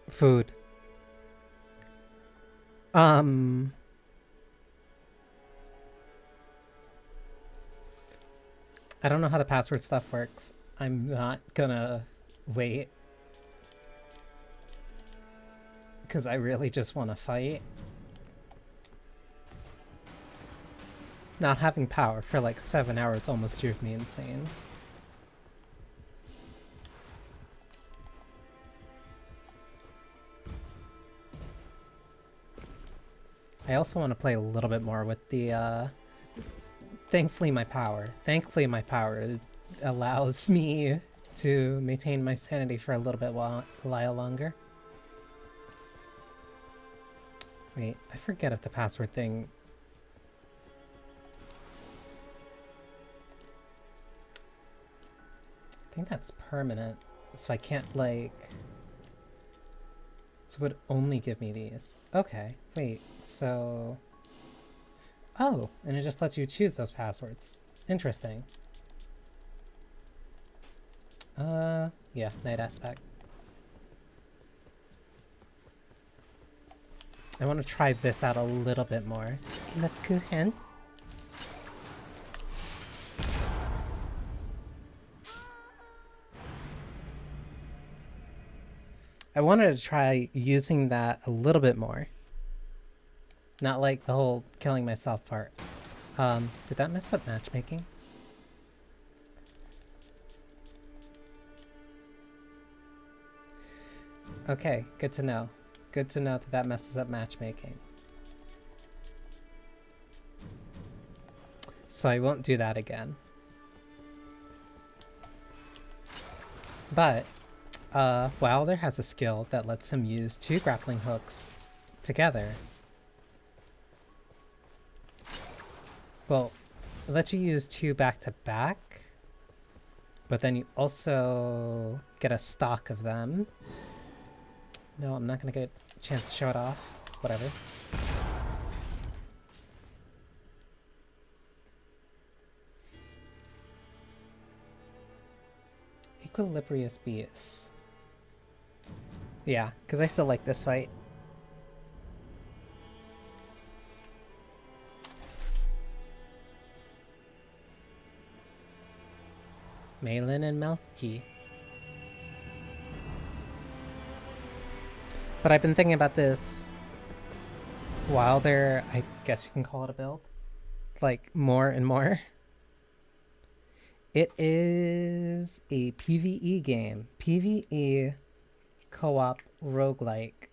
Food. Um, I don't know how the password stuff works. I'm not gonna wait because I really just want to fight. Not having power for like 7 hours almost drove me insane. I also want to play a little bit more with the, thankfully my power allows me to maintain my sanity for a little bit while longer. Wait, I forget if the password thing... I think that's permanent, so I can't, like... So it would only give me these. Okay, wait, so... Oh, and it just lets you choose those passwords. Interesting. Yeah, night aspect. I want to try this out a little bit more. Kuchen. I wanted to try using that a little bit more. Not like the whole killing myself part. Did that mess up matchmaking? Okay, good to know. Good to know that that messes up matchmaking. So I won't do that again. But, Wilder has a skill that lets him use 2 grappling hooks together. Well, it lets you use 2 back to back, but then you also get a stock of them. No, I'm not gonna get a chance to show it off. Whatever. Equilibrious Beast. Yeah, because I still like this fight. Malin and Melky. But I've been thinking about this Wilder, I guess you can call it a build, like more and more. It is a PvE game. PvE co-op roguelike.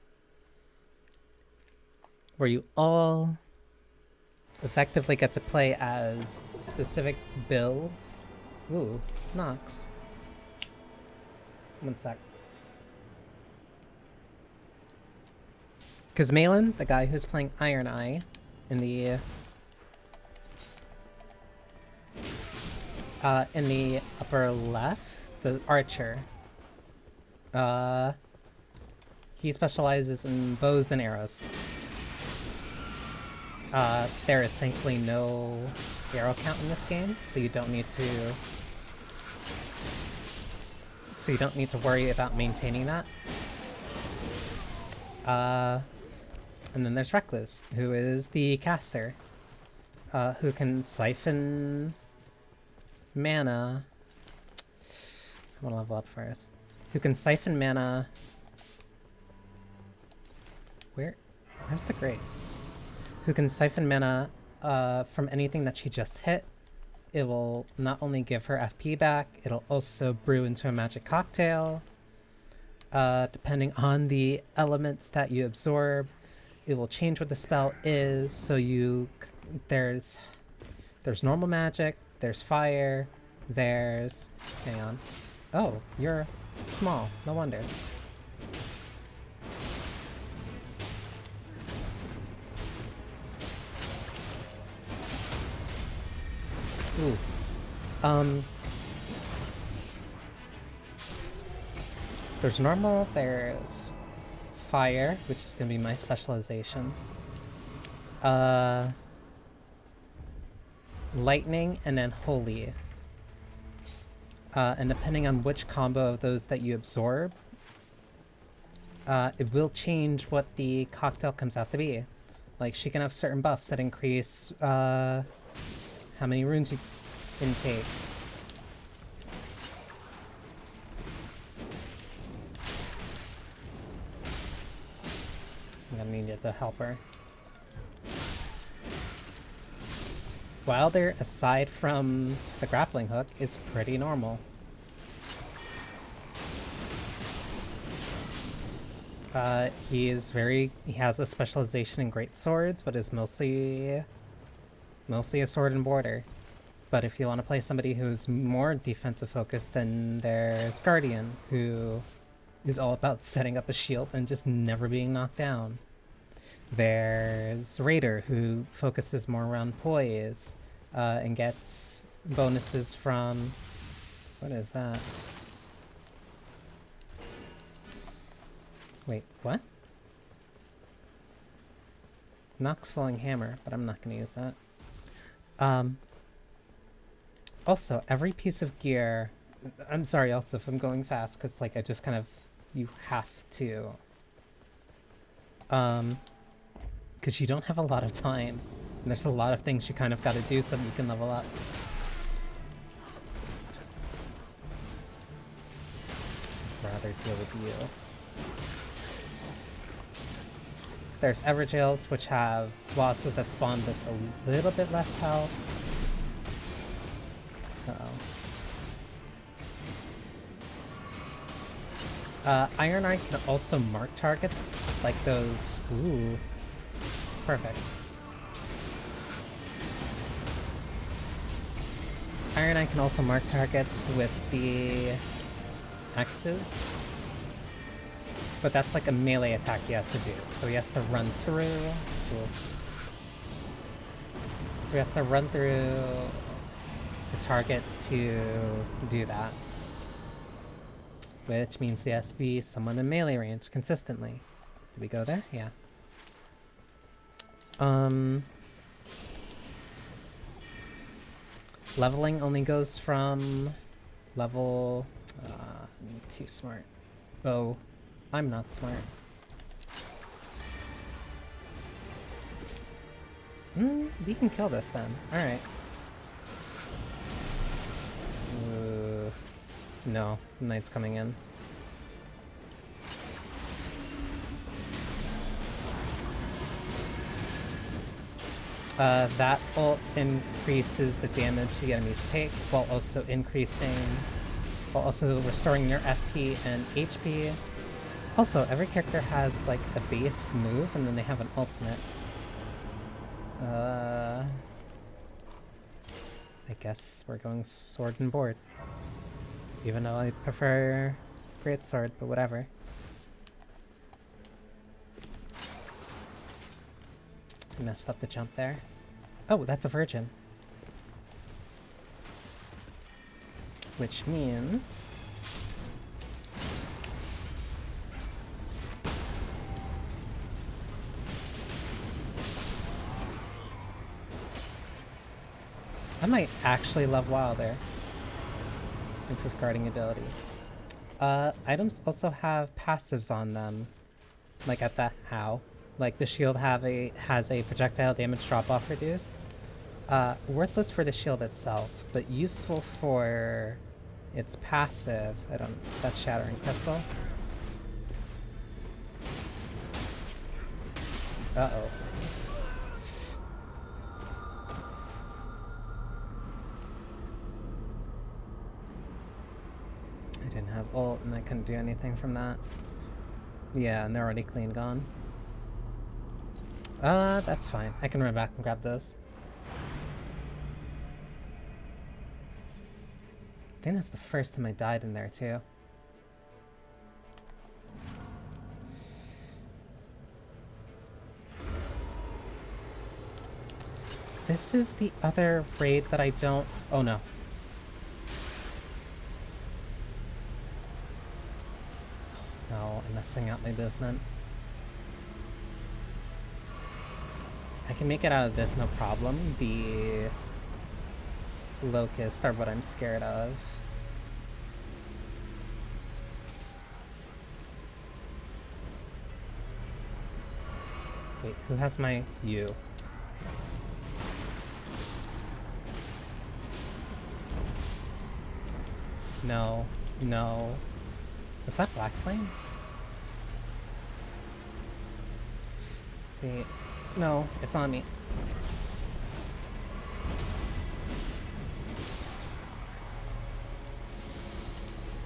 Where you all effectively get to play as specific builds. Ooh, Nox. One sec. Because Malin, the guy who's playing Iron Eye in the upper left, the archer, he specializes in bows and arrows. There is thankfully no arrow count in this game, so you don't need to worry about maintaining that. And then there's Recluse, who is the caster, who can siphon mana. I'm gonna level up first. Who can siphon mana. Where's the Grace? Who can siphon mana from anything that she just hit. It will not only give her FP back, it'll also brew into a magic cocktail. Depending on the elements that you absorb, it will change what the spell is. So there's normal magic, there's fire, there's... Hang on. Oh, you're small. No wonder. Ooh. There's normal, there's fire, which is gonna be my specialization. Lightning, and then holy. And depending on which combo of those that you absorb, it will change what the cocktail comes out to be. Like, she can have certain buffs that increase how many runes you can take. I'm gonna need to help her. Wilder, aside from the grappling hook, is pretty normal. He has a specialization in great swords, but is mostly a sword and border. But if you want to play somebody who's more defensive focused, then there's Guardian, who is all about setting up a shield and just never being knocked down. There's Raider, who focuses more around poise, and gets bonuses from... What is that? Wait, what? Nox Falling Hammer, but I'm not going to use that. Also, every piece of gear... I'm sorry, also, if I'm going fast, because, like, I just kind of... You have to. Because you don't have a lot of time. And there's a lot of things you kind of got to do so that you can level up. I'd rather deal with you. There's Everjails, which have bosses that spawn with a little bit less health. Iron Eye can also mark targets, like those... Ooh. Perfect. Iron Eye can also mark targets with the axes. But that's like a melee attack he has to do. So he has to run through... Ooh. So he has to run through the target to do that. Which means he has to be someone in melee range consistently. Did we go there? Yeah. Leveling only goes from level... I'm too smart. Oh, I'm not smart. We can kill this then. Alright. No, Knight's coming in. That ult increases the damage the enemies take, while also restoring your FP and HP. Also, every character has like a base move, and then they have an ultimate. I guess we're going sword and board. Even though I prefer greatsword, but whatever. Messed up the jump there. Oh, that's a virgin. Which means... I might actually love WoW there. Improved guarding ability. Items also have passives on them. Like at the how. Like the shield has a projectile damage drop-off reduce. Worthless for the shield itself, but useful for its passive. That's Shattering Crystal. Uh-oh. I didn't have ult and I couldn't do anything from that. Yeah, and they're already clean gone. That's fine. I can run back and grab those. I think that's the first time I died in there, too. This is the other raid that I don't... Oh, no. No, I'm messing up my movement. I can make it out of this, no problem. The locusts are what I'm scared of. Wait, who has my you? No, no. Is that Black Flame? Wait, no, it's on me.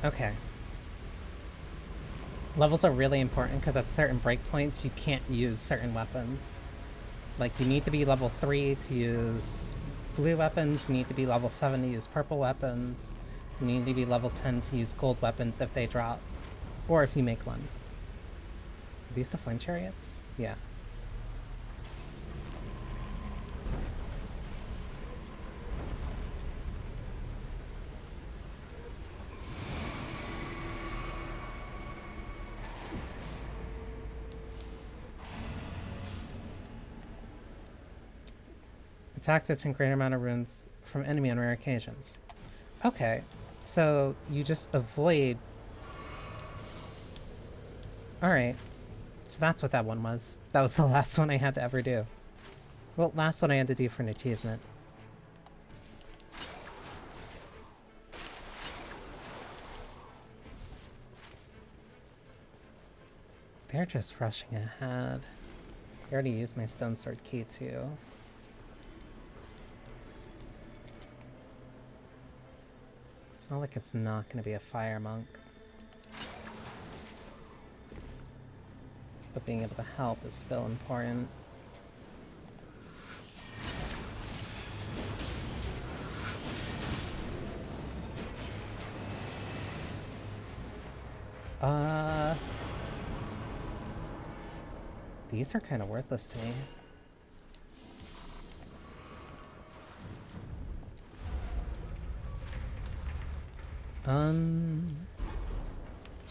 Okay. Levels are really important because at certain breakpoints you can't use certain weapons. Like, you need to be level 3 to use blue weapons, you need to be level 7 to use purple weapons, you need to be level 10 to use gold weapons if they drop. Or if you make one. Are these the flame chariots? Yeah. Attack to obtain greater amount of runes from enemy on rare occasions. Okay, so you just avoid... Alright, so that's what that one was. That was the last one I had to ever do. Well, last one I had to do for an achievement. They're just rushing ahead. I already used my stone sword key too. It's not like it's not going to be a fire monk. But being able to help is still important. These are kind of worthless to me.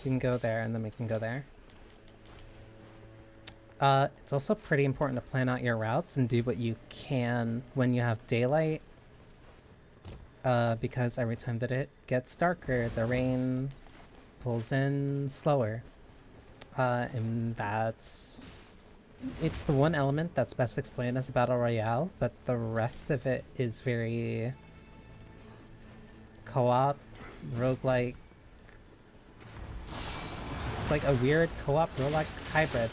You can go there and then we can go there. It's also pretty important to plan out your routes and do what you can when you have daylight. Because every time that it gets darker, the rain pulls in slower. And it's the one element that's best explained as a battle royale, but the rest of it is very co-op, roguelike, just like a weird co-op roguelike hybrid.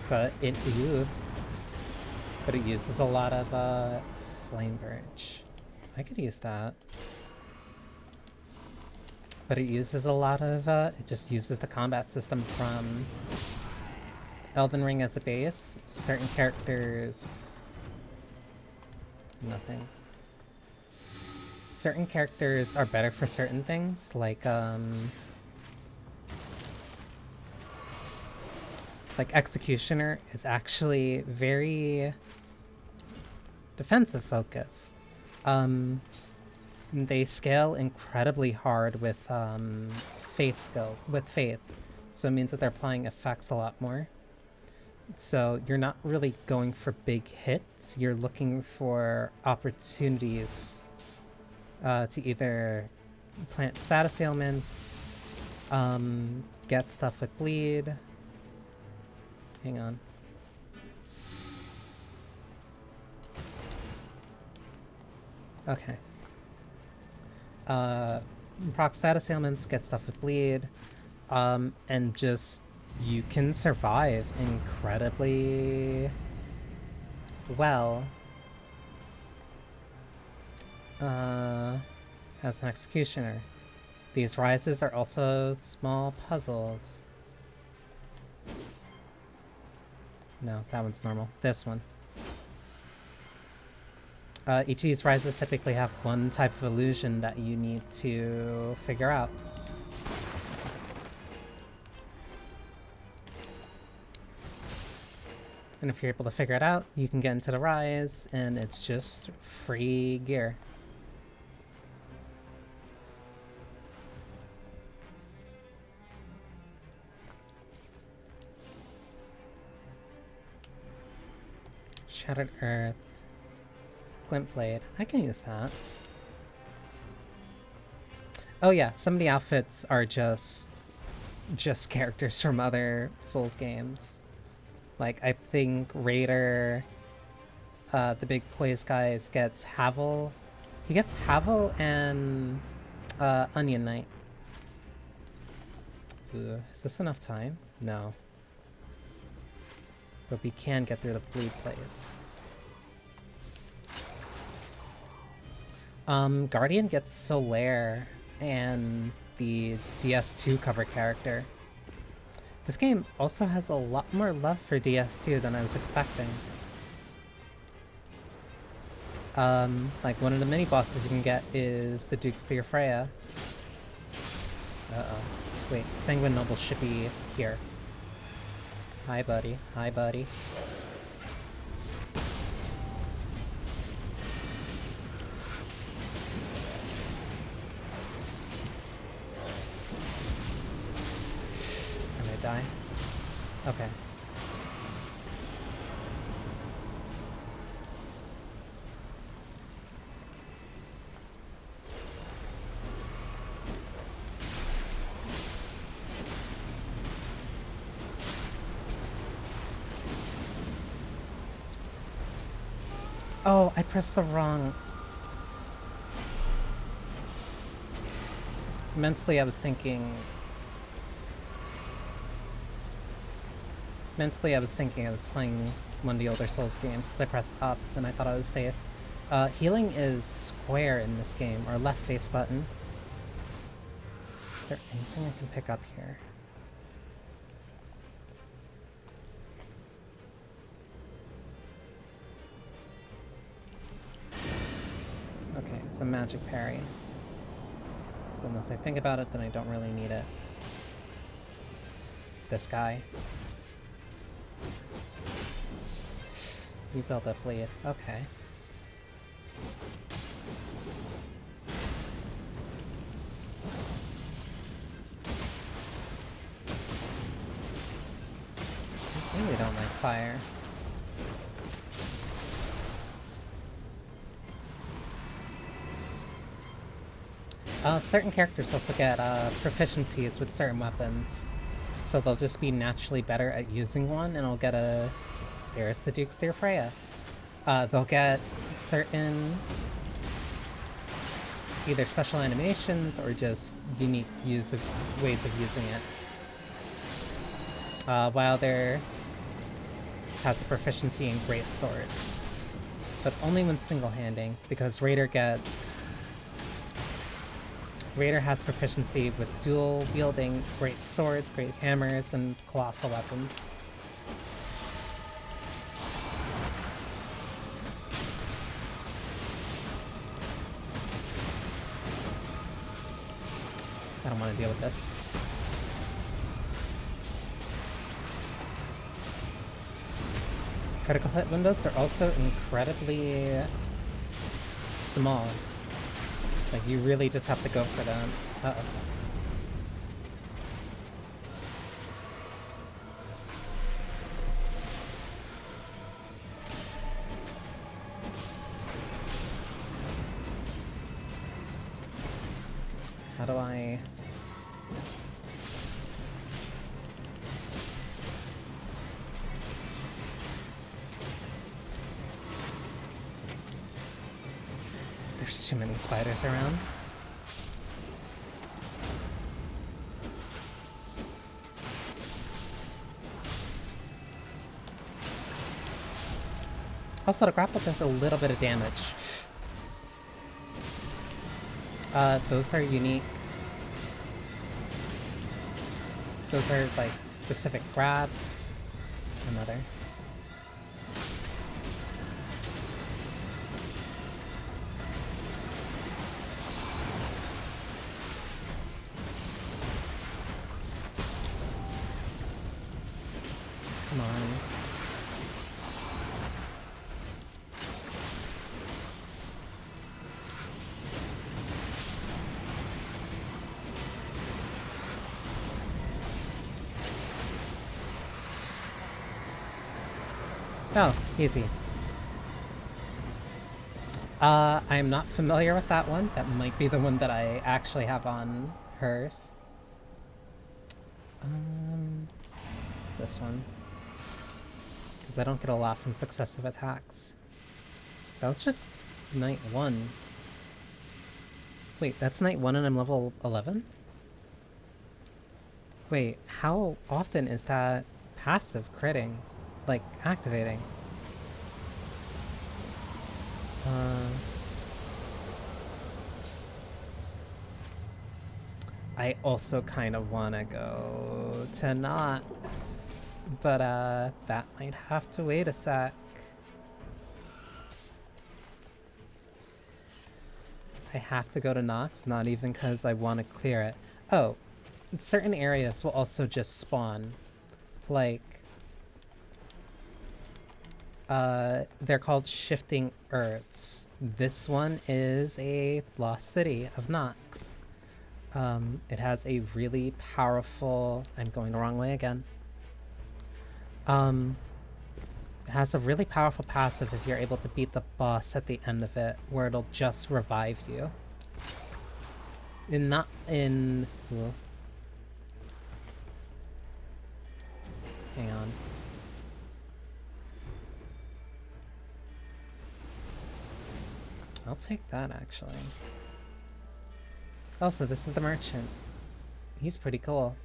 But it uses a lot of flame birch. I could use that. But it uses a lot of it just uses the combat system from Elden Ring as a base. Certain characters, nothing. Certain characters are better for certain things, like Executioner is actually very defensive focused. They scale incredibly hard with Faith, so it means that they're applying effects a lot more. So you're not really going for big hits, you're looking for opportunities to either plant status ailments, get stuff with bleed. Hang on. Okay. Proc status ailments, get stuff with bleed, and just you can survive incredibly well as an executioner. These rises are also small puzzles. No, that one's normal. This one. Each of these rises typically have one type of illusion that you need to figure out. And if you're able to figure it out, you can get into the rise, and it's just free gear. Shattered Earth. Glint Blade. I can use that. Oh yeah, some of the outfits are just characters from other Souls games. Like, I think Raider, the big plays guys, gets Havel. He gets Havel and Onion Knight. Ooh, is this enough time? No. But we can get through the bleed plays. Guardian gets Solaire and the DS2 cover character. This game also has a lot more love for DS2 than I was expecting. Like one of the mini bosses you can get is the Duke's Freya. Uh-oh. Wait, Sanguine Noble should be here. Hi, buddy. Hi, buddy. Can I die? Okay. Oh, I pressed the wrong... Mentally, I was thinking I was playing one of the older Souls games because I pressed up and I thought I was safe. Healing is square in this game, or left face button. Is there anything I can pick up here? Okay, it's a magic parry. So unless I think about it, then I don't really need it. This guy. We built up bleed. Okay. I really don't like fire. Certain characters also get proficiencies with certain weapons. So they'll just be naturally better at using one, and I'll get a... There's the Duke's Freya. They'll get certain either special animations or just unique ways of using it. While there has a proficiency in great swords. But only when single-handing, because Raider has proficiency with dual-wielding great swords, great hammers, and colossal weapons. I don't want to deal with this. Critical hit windows are also incredibly small. Like, you really just have to go for them. Uh-oh. How do I... There's too many spiders around. Also, the grapple does a little bit of damage. Those are unique. Those are, like, specific grabs. Another. Come on. Oh, easy. I'm not familiar with that one. That might be the one that I actually have on hers. This one. Because I don't get a lot from successive attacks. That was just night 1. Wait, that's night 1 and I'm level 11? Wait, how often is that passive critting? Like, activating? I also kind of want to go to Nox, but that might have to wait a sec. I have to go to Nox, not even because I want to clear it. Oh, certain areas will also just spawn. Like, they're called shifting earths. This one is a lost city of Nox. It has a really powerful... I'm going the wrong way again. It has a really powerful passive if you're able to beat the boss at the end of it, where it'll just revive you. Hang on. I'll take that, actually. Also, this is the merchant. He's pretty cool.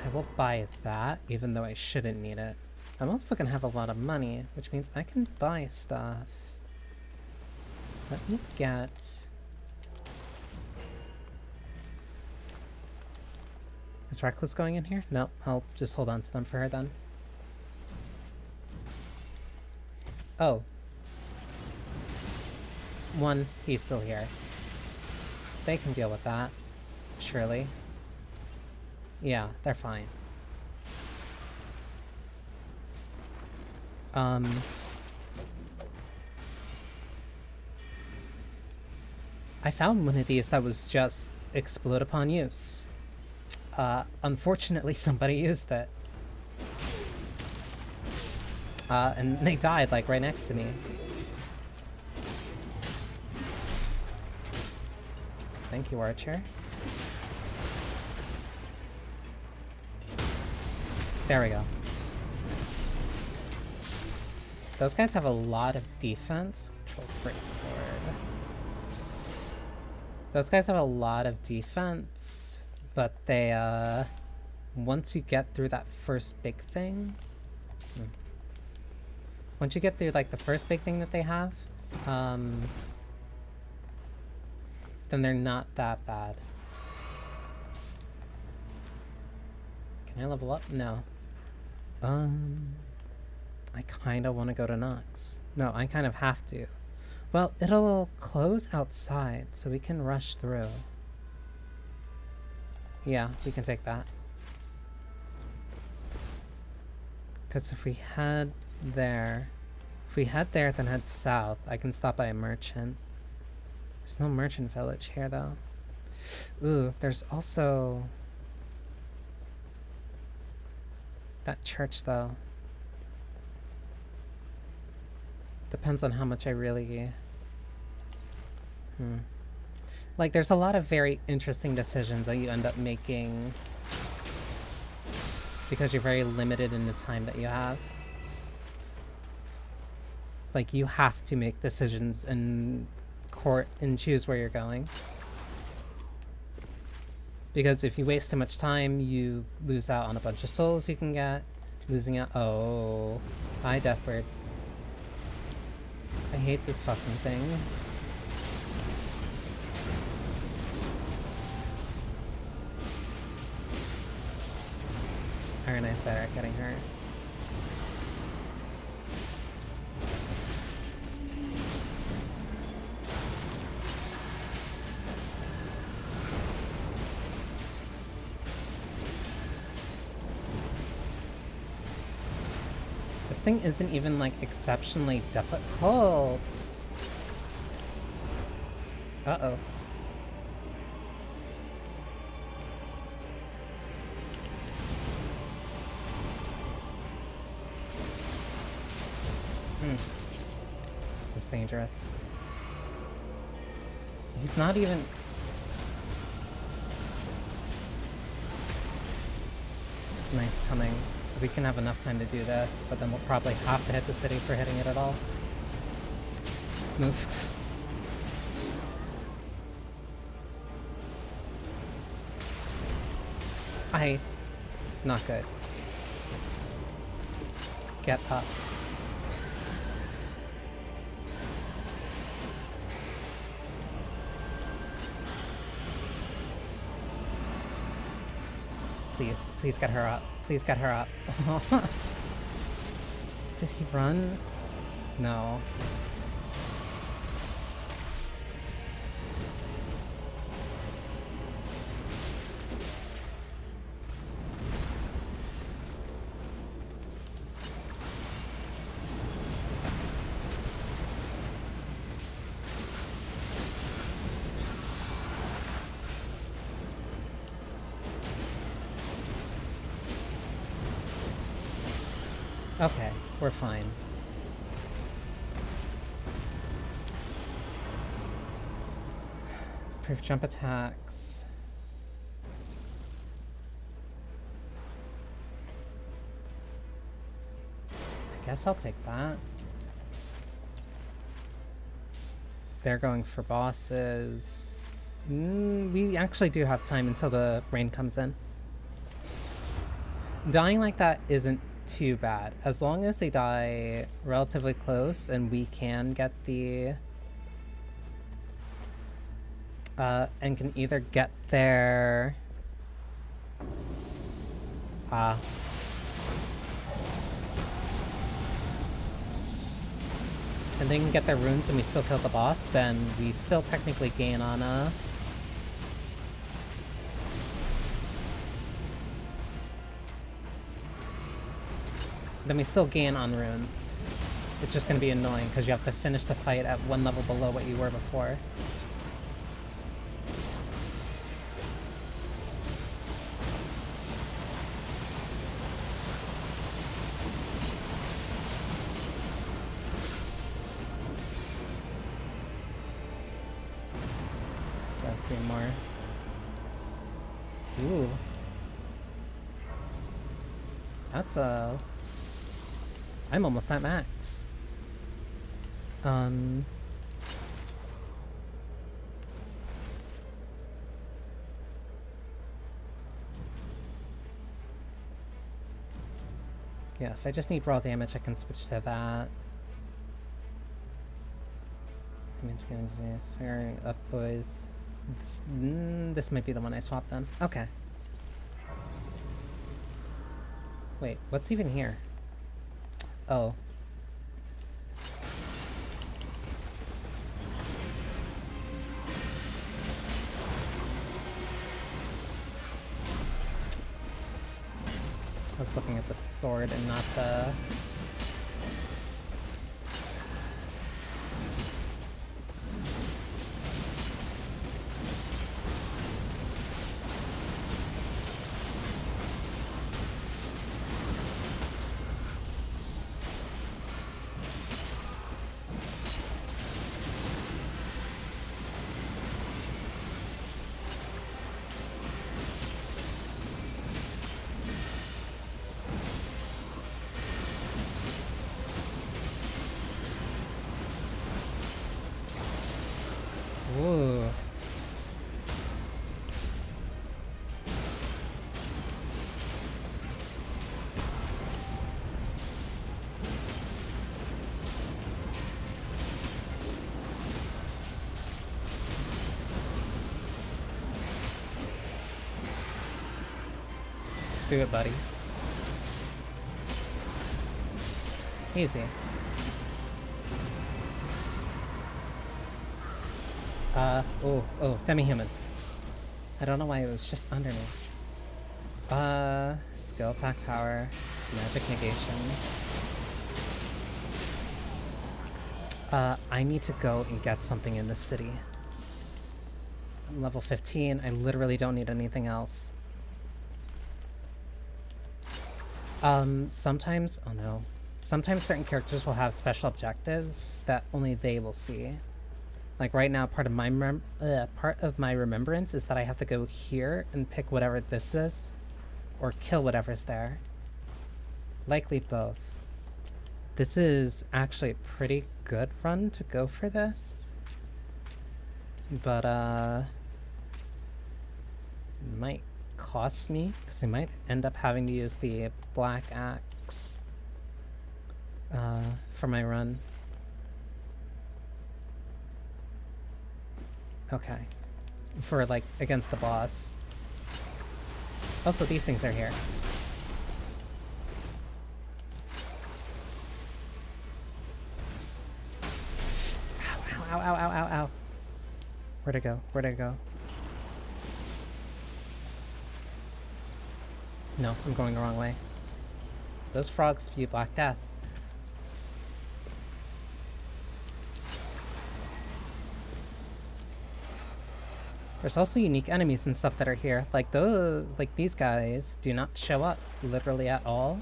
I will buy that, even though I shouldn't need it. I'm also gonna have a lot of money, which means I can buy stuff. Let me get... Is Reckless going in here? No, I'll just hold on to them for her then. Oh. One, he's still here. They can deal with that, surely. Yeah, they're fine. I found one of these that was just explode upon use. Unfortunately, somebody used it. And they died, like, right next to me. Thank you, Archer. There we go. Those guys have a lot of defense. Controls greatsword. Those guys have a lot of defense, but they, once you get through that first big thing... Once you get through, like, the first big thing that they have, then they're not that bad. Can I level up? No. I kind of want to go to Nox. No, I kind of have to. Well, it'll close outside, so we can rush through. Yeah, we can take that. Because if we head there... If we head there, then head south, I can stop by a merchant. There's no merchant village here, though. Ooh, there's also... that church, though. Depends on how much I really... Like, there's a lot of very interesting decisions that you end up making because you're very limited in the time that you have. Like, you have to make decisions and court and choose where you're going. Because if you waste too much time, you lose out on a bunch of souls you can get. Losing out... Oh. Hi, Deathbird. I hate this fucking thing. Iron Eye's better at getting hurt. This thing isn't even, like, exceptionally difficult. Uh-oh. It's dangerous. He's not even... Night's coming, so we can have enough time to do this, but then we'll probably have to hit the city for hitting it at all. Move. Not good. Get up. Please, please get her up. Please get her up. Did he run? No. Okay, we're fine. Proof jump attacks. I guess I'll take that. They're going for bosses. We actually do have time until the rain comes in. Dying like that isn't too bad, as long as they die relatively close and we can get the and can either get their and they can get their runes and we still kill the boss, then we still technically gain on then we still gain on runes. It's just going to be annoying because you have to finish the fight at one level below what you were before. Let's do more. Ooh. That's a... I'm almost at max. Yeah, if I just need raw damage, I can switch to that. Swearing up, boys. This might be the one I swapped then. Okay. Wait, what's even here? Oh. I was looking at the sword and not the... Ooh. Do it, buddy. Easy. Oh, demi-human. I don't know why it was just under me. Skill attack power, magic negation. I need to go and get something in the city. I'm level 15, I literally don't need anything else. Sometimes, oh no. sometimes certain characters will have special objectives that only they will see. Like right now, part of my remembrance is that I have to go here and pick whatever this is, or kill whatever's there. Likely both. This is actually a pretty good run to go for this. But, it might cost me, because I might end up having to use the black axe for my run. Okay. For, like, against the boss. Also, these things are here. Ow, ow, ow, ow, ow, ow. Where'd it go? Where'd it go? No, I'm going the wrong way. Those frogs spew black death. There's also unique enemies and stuff that are here. Like these guys do not show up literally at all.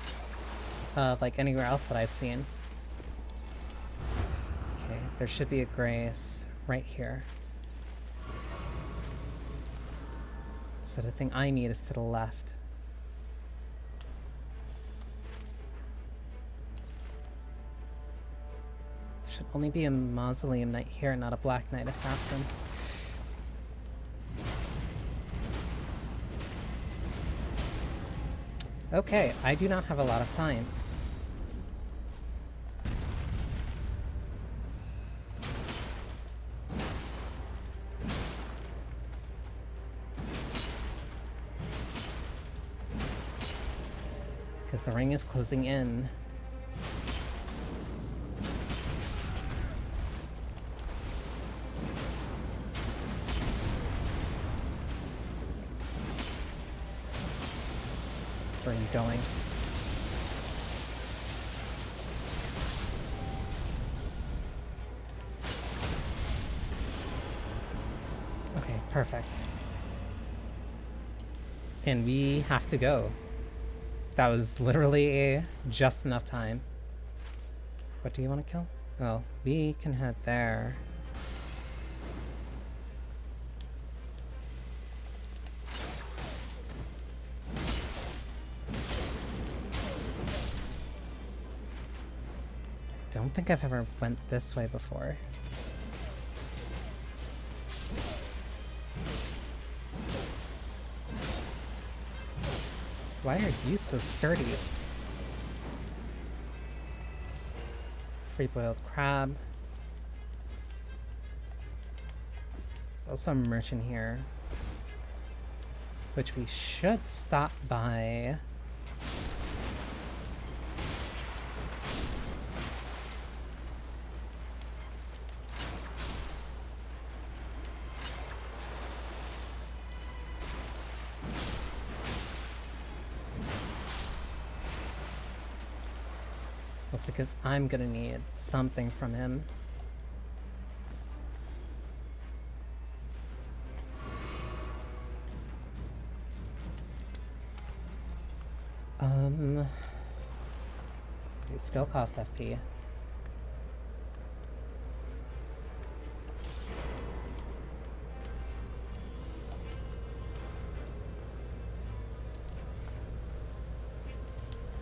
Like anywhere else that I've seen. Okay, there should be a grace right here. So the thing I need is to the left. Should only be a Mausoleum Knight here, not a Black Knight Assassin. Okay, I do not have a lot of time. Because the ring is closing in. Where are you going? Okay, perfect. And we have to go. That was literally just enough time. What do you want to kill? Oh, we can head there. Don't think I've ever went this way before. Why are you so sturdy? Free boiled crab. There's also a merchant here, which we should stop by. That's because I'm gonna need something from him. They still cost FP.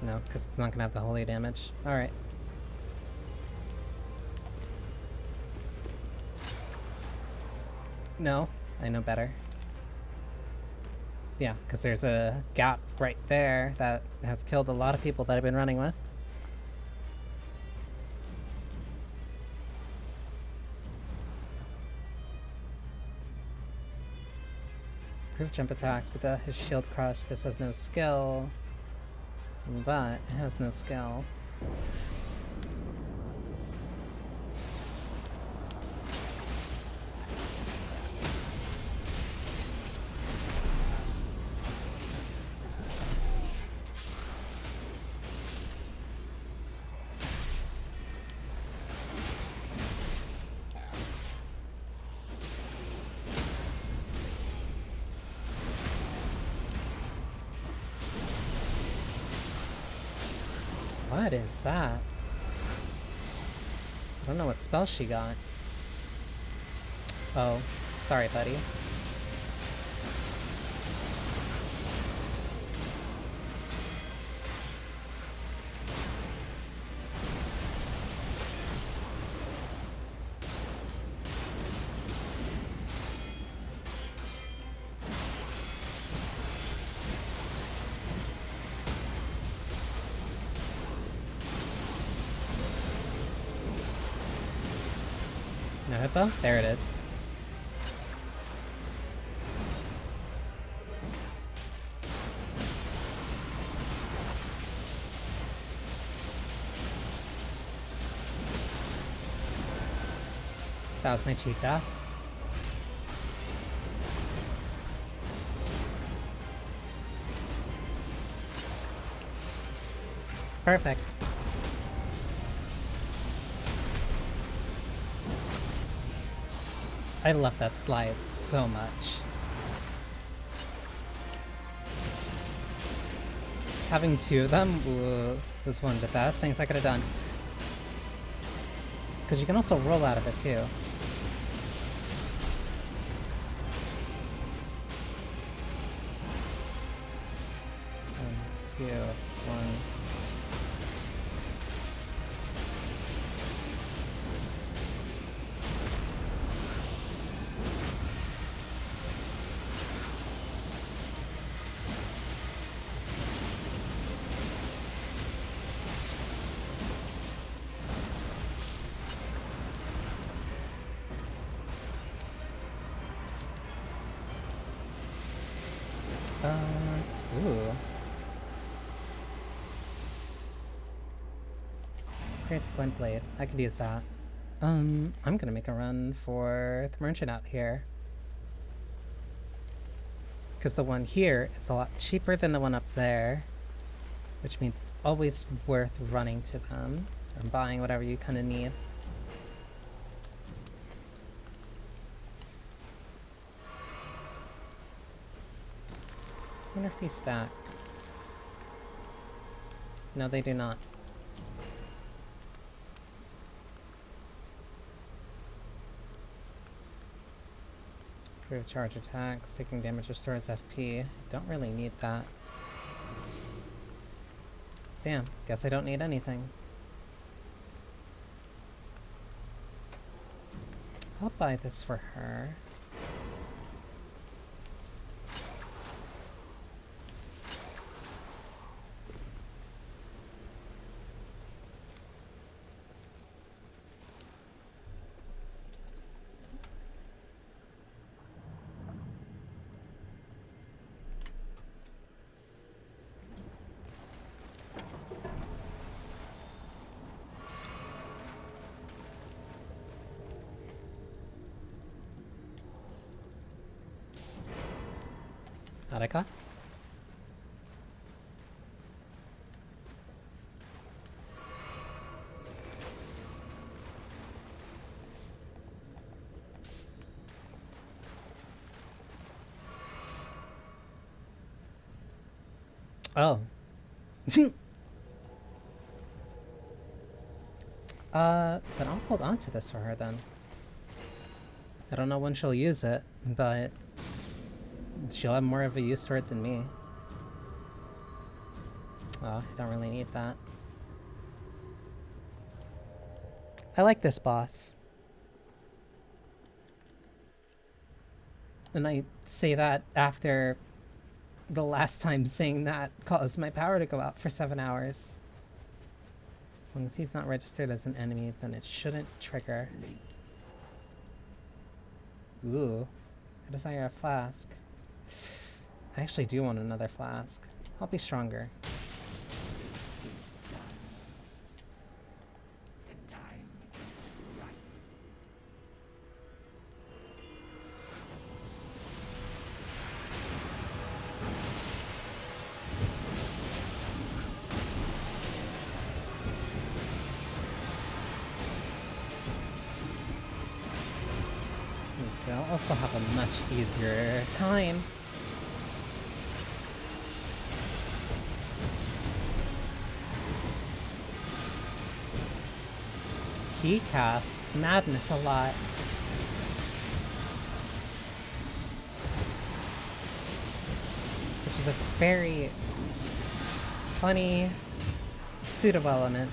No, because it's not gonna have the holy damage. Alright. No, I know better. Yeah, because there's a gap right there that has killed a lot of people that I've been running with. Proof jump attacks, but his shield crush. This has no skill. But it has no skill. What is that? I don't know what spell she got. Oh, sorry, buddy. No hippo? There it is. That was my cheetah. Perfect. I love that slide so much. Having two of them was one of the best things I could have done. Because you can also roll out of it too. 1, 2, 1. Ooh. Creates a glint blade. I could use that. I'm gonna make a run for the merchant out here. Because the one here is a lot cheaper than the one up there. Which means it's always worth running to them. Or buying whatever you kind of need. I wonder if these stack. No, they do not. Improve charge attacks, taking damage restores FP. Don't really need that. Damn, guess I don't need anything. I'll buy this for her. Arika? Oh. Then I'll hold on to this for her then. I don't know when she'll use it, but she'll have more of a use for it than me. Oh, I don't really need that. I like this boss. And I say that after the last time saying that caused my power to go out for 7 hours. As long as he's not registered as an enemy, then it shouldn't trigger. Ooh. I desire a flask. I actually do want another flask. I'll be stronger. I'll also have a much easier time. he casts Madness a lot. Which is a very funny pseudo element.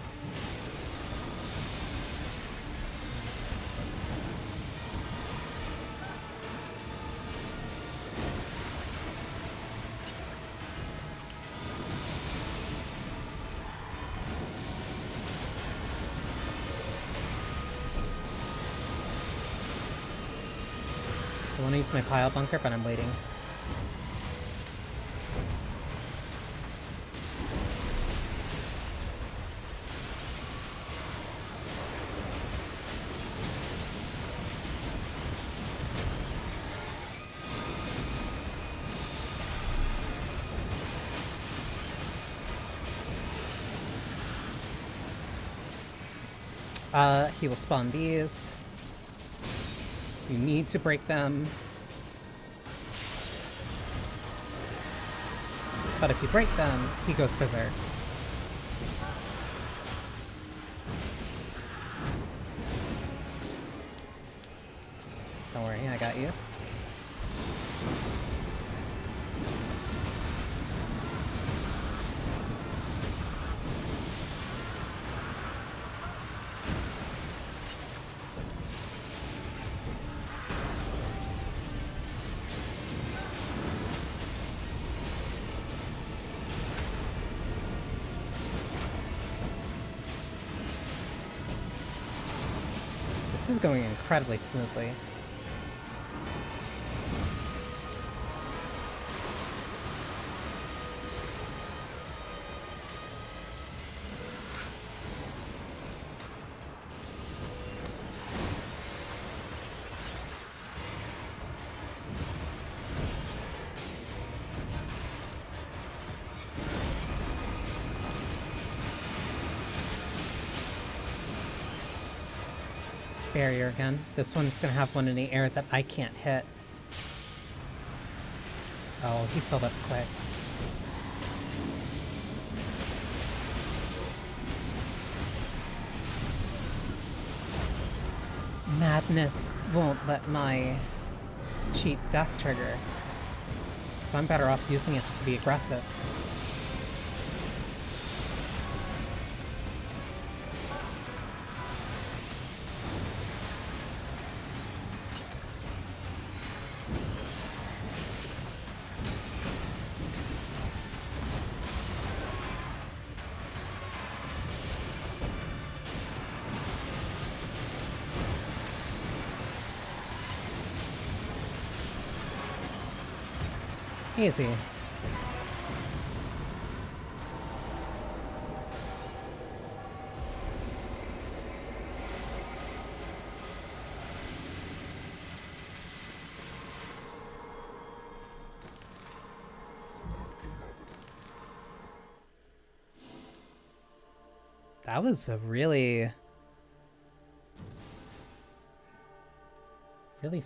I want to use my pile bunker, but I'm waiting. He will spawn these. You need to break them. But if you break them, he goes berserk. Don't worry, I got you. This is going incredibly smoothly. Barrier again. This one's gonna have one in the air that I can't hit. Oh, he filled up quick. Madness won't let my cheat death trigger. So I'm better off using it just to be aggressive. Easy. That was a really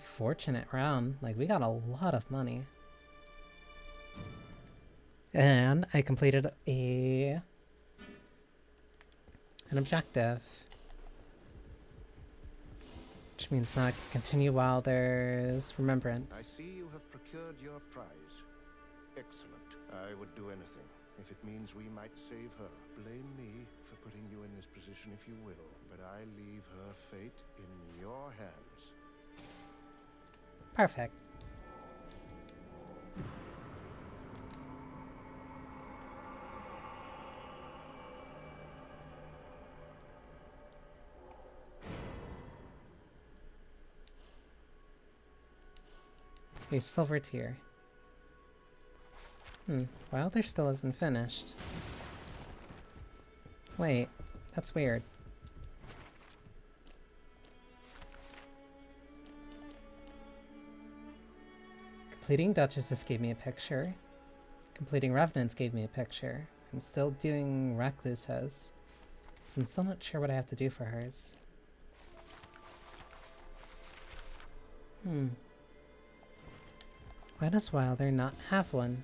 fortunate round. Like, we got a lot of money. And I completed an objective. Which means now I can continue while there's remembrance. I see you have procured your prize. Excellent. I would do anything. If it means we might save her. Blame me for putting you in this position if you will, but I leave her fate in your hands. Perfect. A silver tier. Well, there still isn't finished. Wait, that's weird. Completing Duchesses gave me a picture. Completing Revenants gave me a picture. I'm still doing Recluses. I'm still not sure what I have to do for hers. Why does Wilder not have one?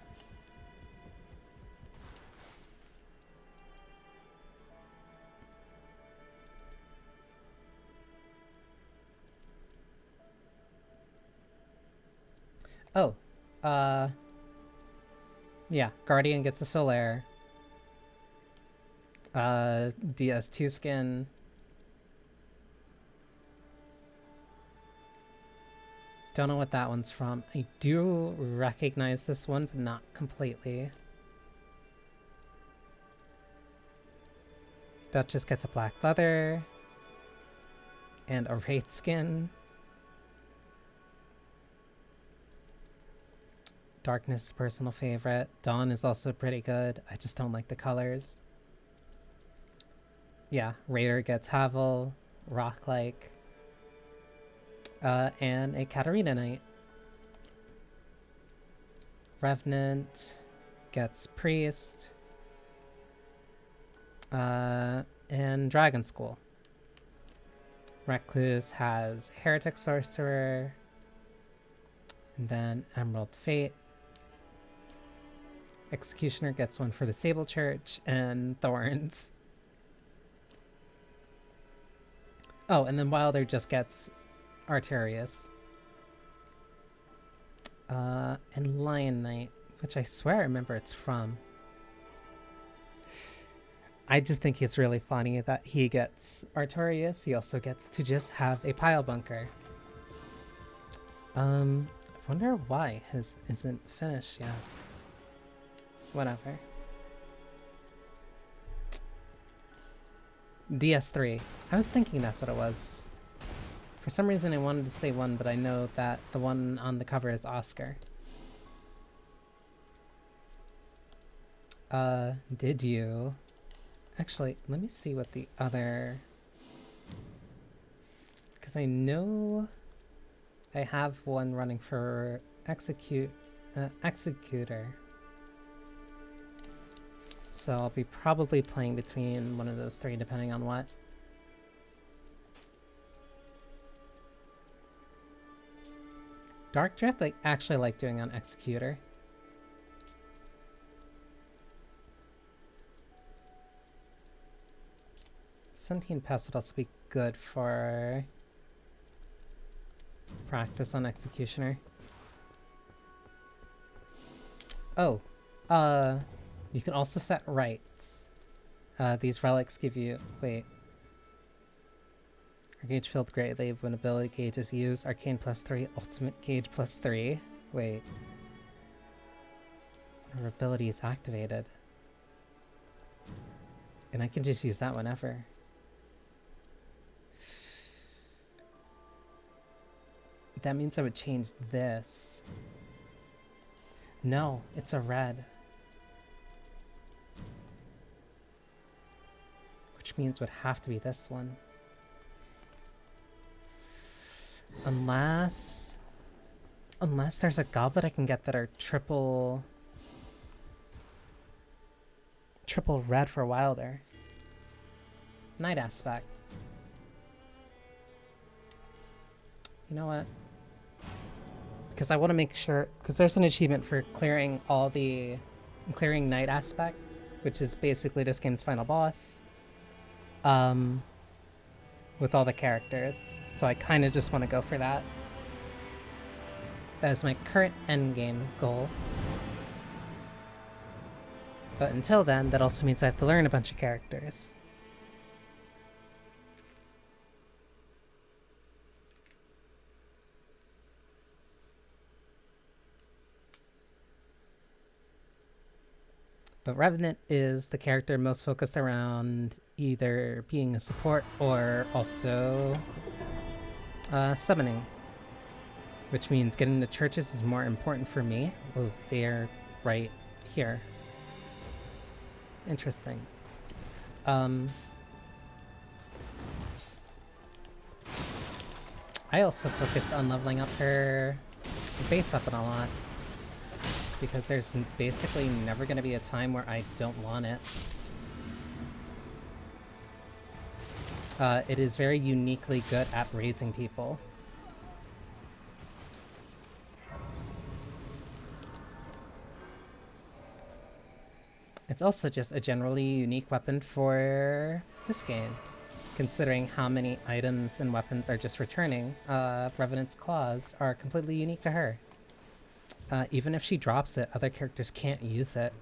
Oh, uh, yeah, Guardian gets a Solaire. DS2 skin. Don't know what that one's from. I do recognize this one, but not completely. Duchess gets a black leather. And a Wraith skin. Darkness is personal favorite. Dawn is also pretty good. I just don't like the colors. Yeah, Raider gets Havel, Rock-like, and a Katarina Knight. Revenant gets Priest, and Dragon School. Recluse has Heretic Sorcerer, and then Emerald Fate. Executioner gets one for the Sable Church, and Thorns. Oh, and then Wilder just gets Arterius. And Lion Knight, which I swear I remember it's from. I just think it's really funny that he gets Artorias. He also gets to just have a pile bunker. I wonder why his isn't finished yet. Whatever. DS3. I was thinking that's what it was. For some reason I wanted to say 1, but I know that the one on the cover is Oscar. Did you? Actually, let me see what the other... Because I know I have one running for Executor. So I'll be probably playing between one of those three, depending on what. Dark Drift I actually like doing on Executor. Sentient Pest would also be good for practice on Executioner. Oh, you can also set rights. These relics give you... Wait. Our gauge filled greatly when ability gauge is used. Arcane +3, ultimate gauge +3. Wait. Our ability is activated. And I can just use that whenever. That means I would change this. No, it's a red. Which means it would have to be this one. Unless there's a goblet I can get that are triple red for Wilder. Night Aspect. You know what? Because I want to make sure, because there's an achievement for clearing Night Aspect, which is basically this game's final boss. With all the characters. So I kind of just want to go for that. That is my current endgame goal. But until then, that also means I have to learn a bunch of characters. But Revenant is the character most focused around either being a support or also summoning. Which means getting to churches is more important for me. Well, they're right here. Interesting. I also focus on leveling up her base weapon a lot. Because there's basically never going to be a time where I don't want it. It is very uniquely good at raising people. It's also just a generally unique weapon for this game. Considering how many items and weapons are just returning, Revenant's Claws are completely unique to her. Even if she drops it, other characters can't use it.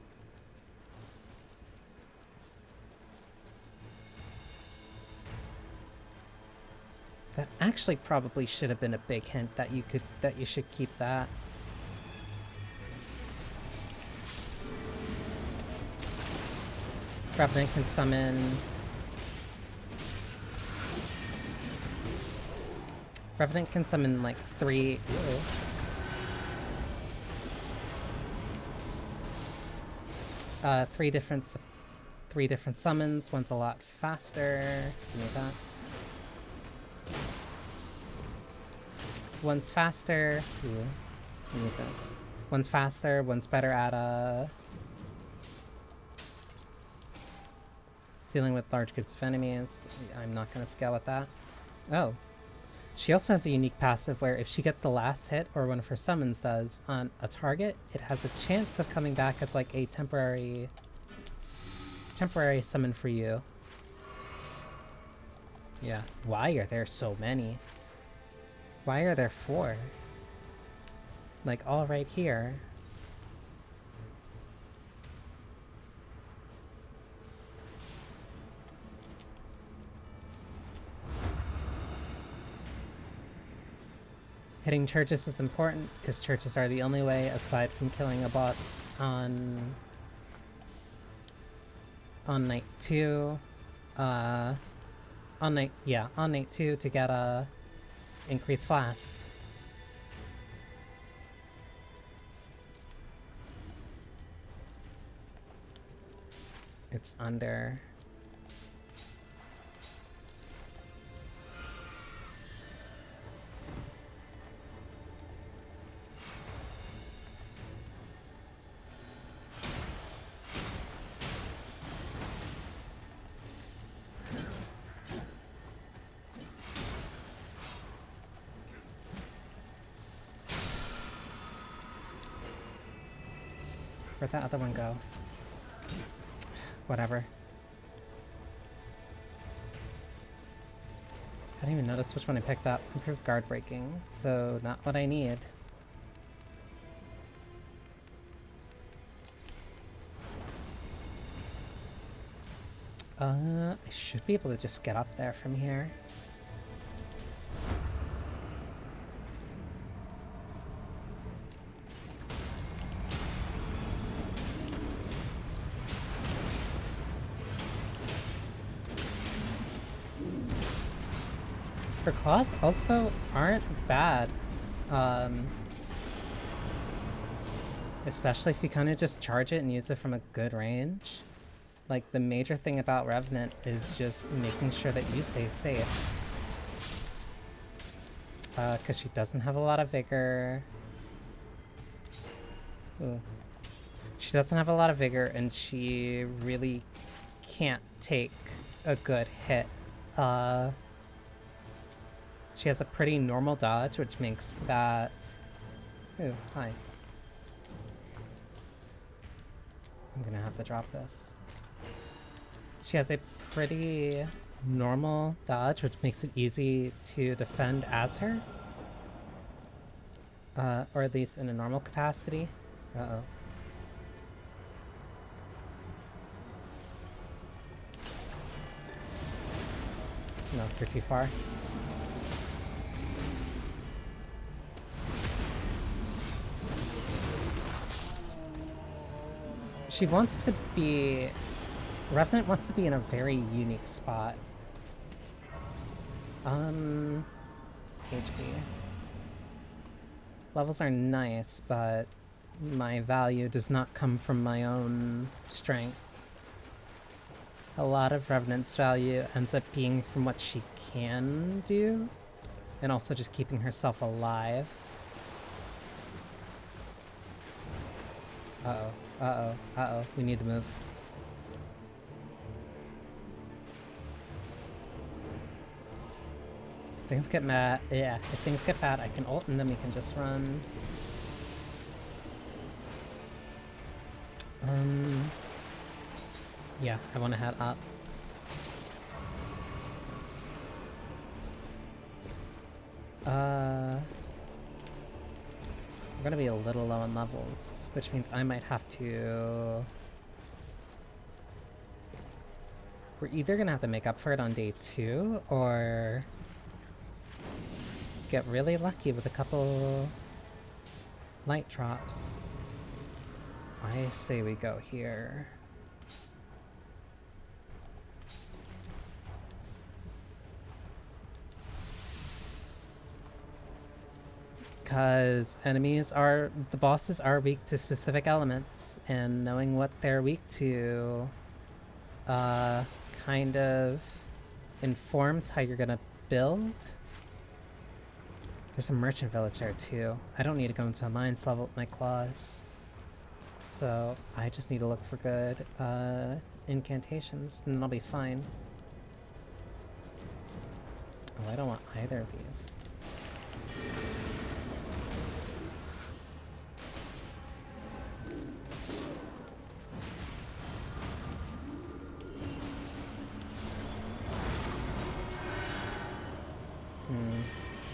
That actually probably should have been a big hint that you should keep that. Revenant can summon. Revenant can summon like 3. Three different summons. One's a lot faster. Give me that. One's faster. Ooh, I need this. One's faster. One's better at dealing with large groups of enemies. I'm not gonna scale with that. Oh. She also has a unique passive where if she gets the last hit, or one of her summons does, on a target, it has a chance of coming back as like a temporary summon for you. Yeah. Why are there so many? Why are there 4? Like, all right here. Hitting churches is important, because churches are the only way, aside from killing a boss on night 2. On night 2 to get a increased class. It's under. Where'd that other one go? Whatever. I didn't even notice which one I picked up. Improved guard breaking, so not what I need. I should be able to just get up there from here. Her claws also aren't bad. Especially if you kind of just charge it and use it from a good range. Like, the major thing about Revenant is just making sure that you stay safe. Because she doesn't have a lot of vigor. Ooh. She doesn't have a lot of vigor, and she really can't take a good hit. She has a pretty normal dodge, which makes that... Ooh, hi. I'm gonna have to drop this. She has a pretty normal dodge, which makes it easy to defend as her. Or at least in a normal capacity. Uh-oh. No, you're too far. She wants to be... Revenant wants to be in a very unique spot. HP. Levels are nice, but my value does not come from my own strength. A lot of Revenant's value ends up being from what she can do, and also just keeping herself alive. Uh-oh. Uh-oh. Uh-oh. We need to move. Things get mad. Yeah, if things get bad, I can ult and then we can just run. Yeah, I want to head up. gonna be a little low on levels, which means I might have to... We're either gonna have to make up for it on day 2, or get really lucky with a couple light drops. I say we go here. Because the bosses are weak to specific elements, and knowing what they're weak to kind of informs how you're gonna build. There's a merchant village there too. I don't need to go into a mines level with my claws. So I just need to look for good incantations, and then I'll be fine. Oh, I don't want either of these.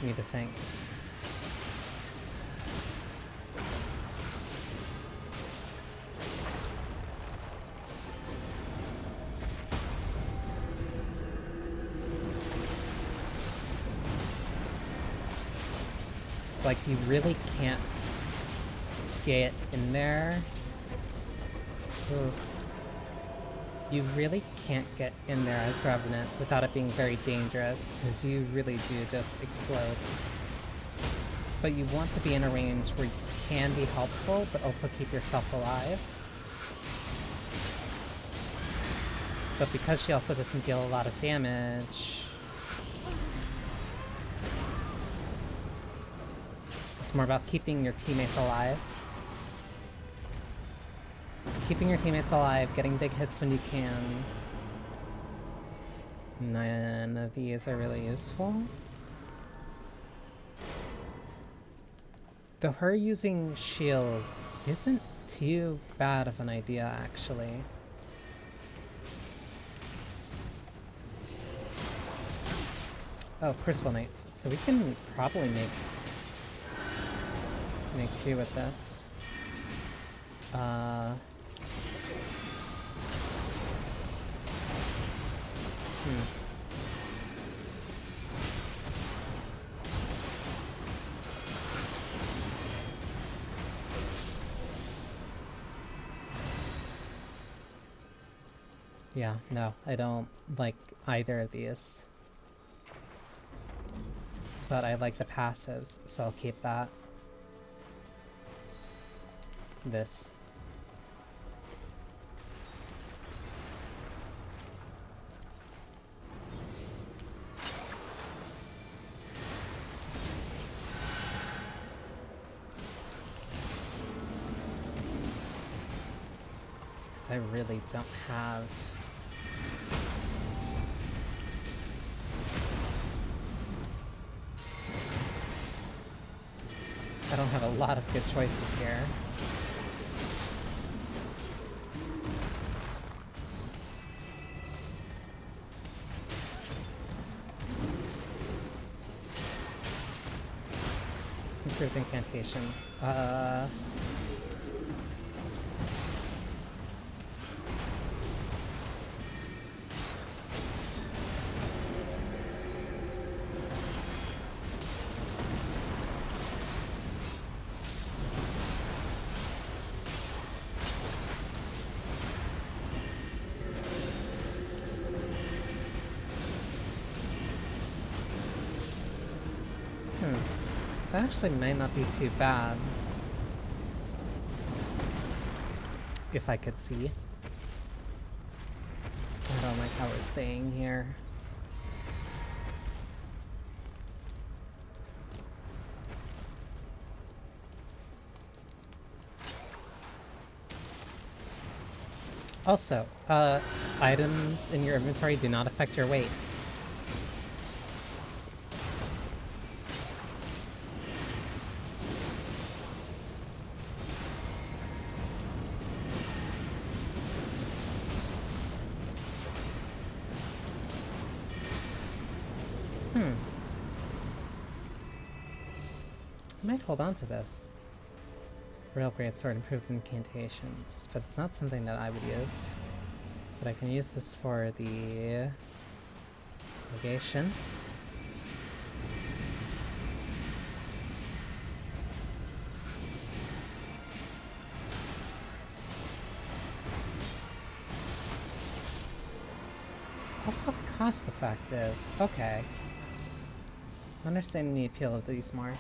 Need to think. It's like you really can't get in there. Ooh. You really can't get in there as Revenant without it being very dangerous, because you really do just explode. But you want to be in a range where you can be helpful, but also keep yourself alive. But because she also doesn't deal a lot of damage, it's more about keeping your teammates alive. Keeping your teammates alive, getting big hits when you can. None of these are really useful. Though her using shields isn't too bad of an idea, actually. Oh, Crucible Knights. So we can probably make do with this. Yeah, no, I don't like either of these. But I like the passives, so I'll keep that. This. I really don't have... I don't have a lot of good choices here. Improved incantations. That actually might not be too bad. If I could see. I don't like how we're staying here. Also, items in your inventory do not affect your weight. I might hold on to this. Real great sword, improved incantations, but it's not something that I would use. But I can use this for the negation. It's also cost effective. Okay. I'm understanding the appeal of these more.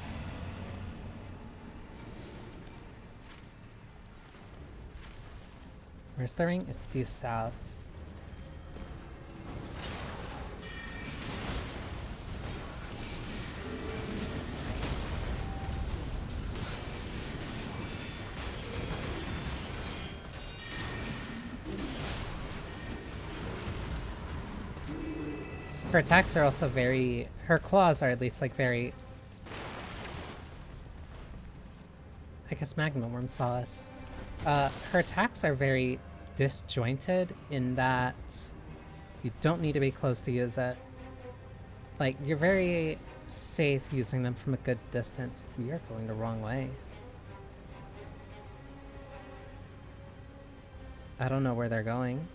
Where's the ring? It's due south. Her attacks are also very... Her claws are at least like very... I guess Magma Worm saw us. Her attacks are very disjointed in that you don't need to be close to use it. Like, you're very safe using them from a good distance. We are going the wrong way. I don't know where they're going.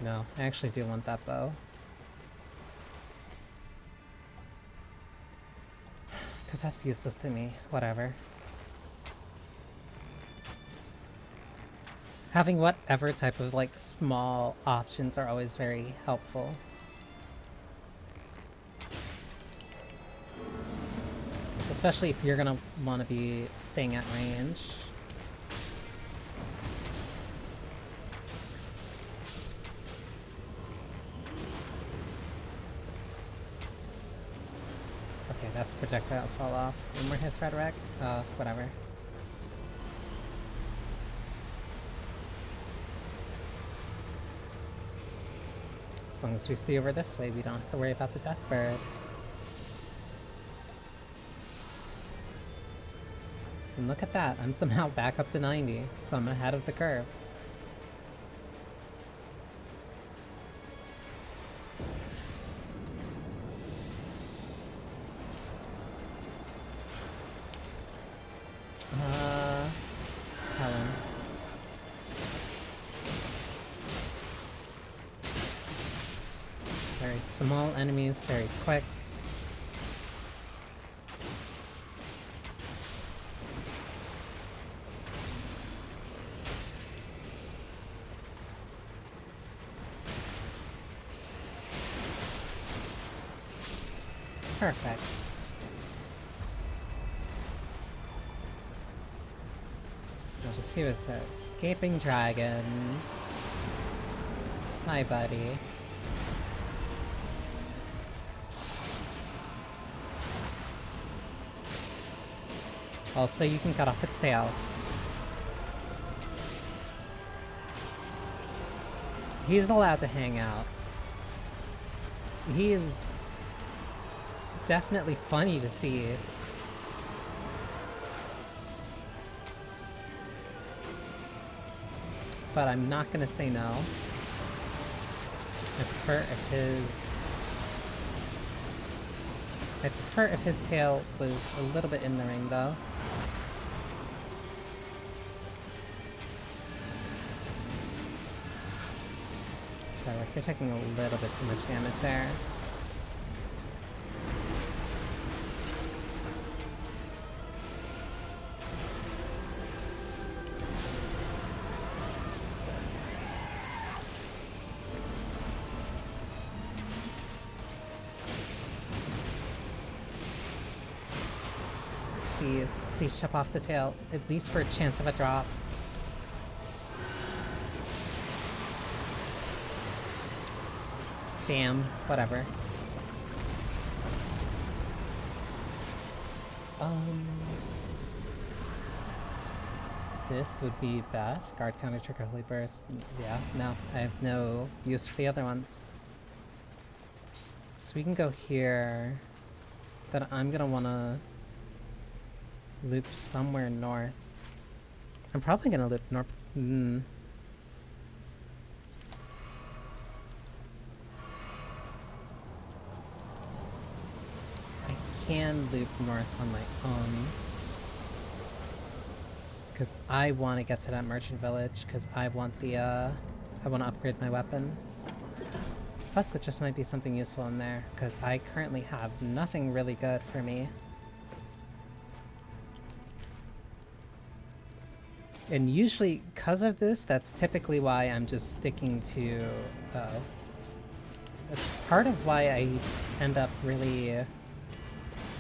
No, I actually do want that bow. Because that's useless to me. Whatever. Having whatever type of, like, small options are always very helpful. Especially if you're gonna want to be staying at range. Okay, that's projectile fall off. One more hit, Frederick. Whatever. As long as we stay over this way, we don't have to worry about the death bird. And look at that, I'm somehow back up to 90, so I'm ahead of the curve. Helen. Very small enemies, very quick. Perfect. I'll just see what's the escaping dragon. Hi, buddy. Also, you can cut off its tail. He's allowed to hang out. He is definitely funny to see. But I'm not gonna say no. I prefer if his tail was a little bit in the ring, though. Okay, like you're taking a little bit too much damage there. Please chop off the tail, at least for a chance of a drop. Damn, whatever. Um, this would be best. Guard counter, trigger, holy burst. Yeah, no, I have no use for the other ones. So we can go here. Then I'm gonna wanna loop somewhere north. I'm probably gonna loop north. I can loop north on my own. Because I want to get to that merchant village, because I want the, I want to upgrade my weapon. Plus, it just might be something useful in there, because I currently have nothing really good for me. And usually, because of this, that's typically why I'm just sticking to... That's part of why I end up really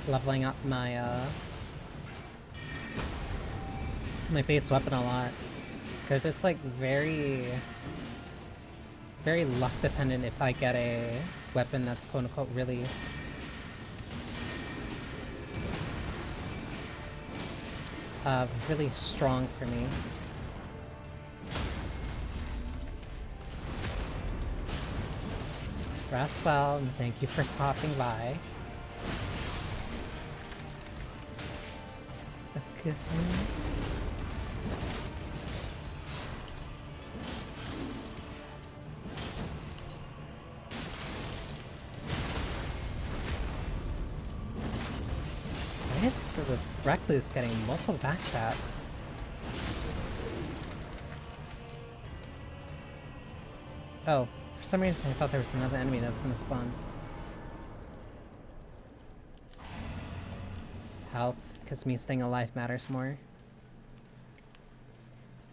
leveling up my, my base weapon a lot. Because it's like very luck dependent if I get a weapon that's quote unquote really really strong for me. Raswell, thank you for stopping by. Okay. Why is the Recluse getting multiple backstabs? Oh, for some reason I thought there was another enemy that was gonna spawn. Health, because me staying alive matters more.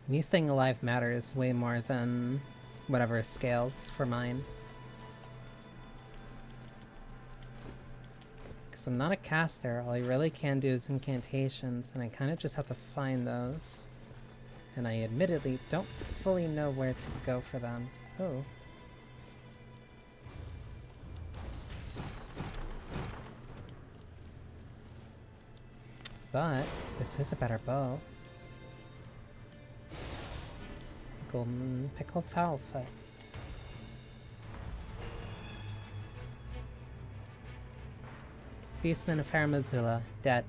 Me staying alive matters way more than whatever scales for mine. Because I'm not a caster, all I really can do is incantations, and I kind of just have to find those. And I admittedly don't fully know where to go for them. Oh. But this is a better bow. Golden Pickle Foulfoot. Beastman of Faramazula, dead.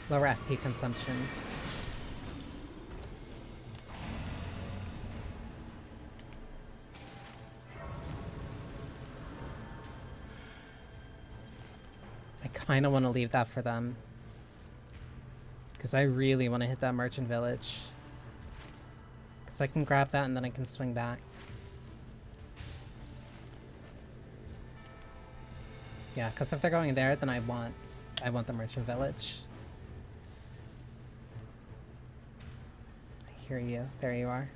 Lower FP consumption. I kind of want to leave that for them. Because I really want to hit that merchant village. Because I can grab that and then I can swing back. Yeah, because if they're going there, then I want the merchant village. I hear you. There you are.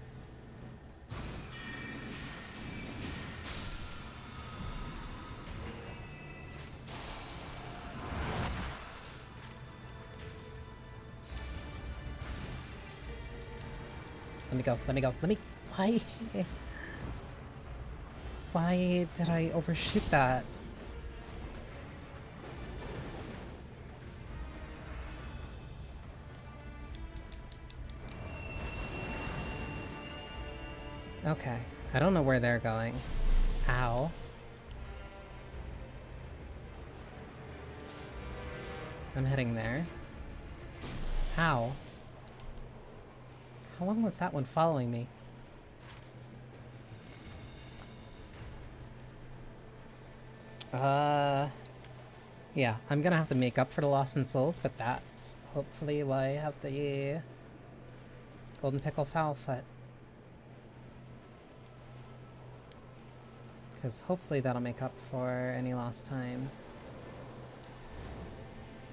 Let me go, let me go, let me... Why? Why did I overshoot that? Okay, I don't know where they're going. Ow. I'm heading there. How? How long was that one following me? Yeah, I'm gonna have to make up for the loss in souls, but that's hopefully why I have the Golden Pickle Foulfoot. Because hopefully that'll make up for any lost time.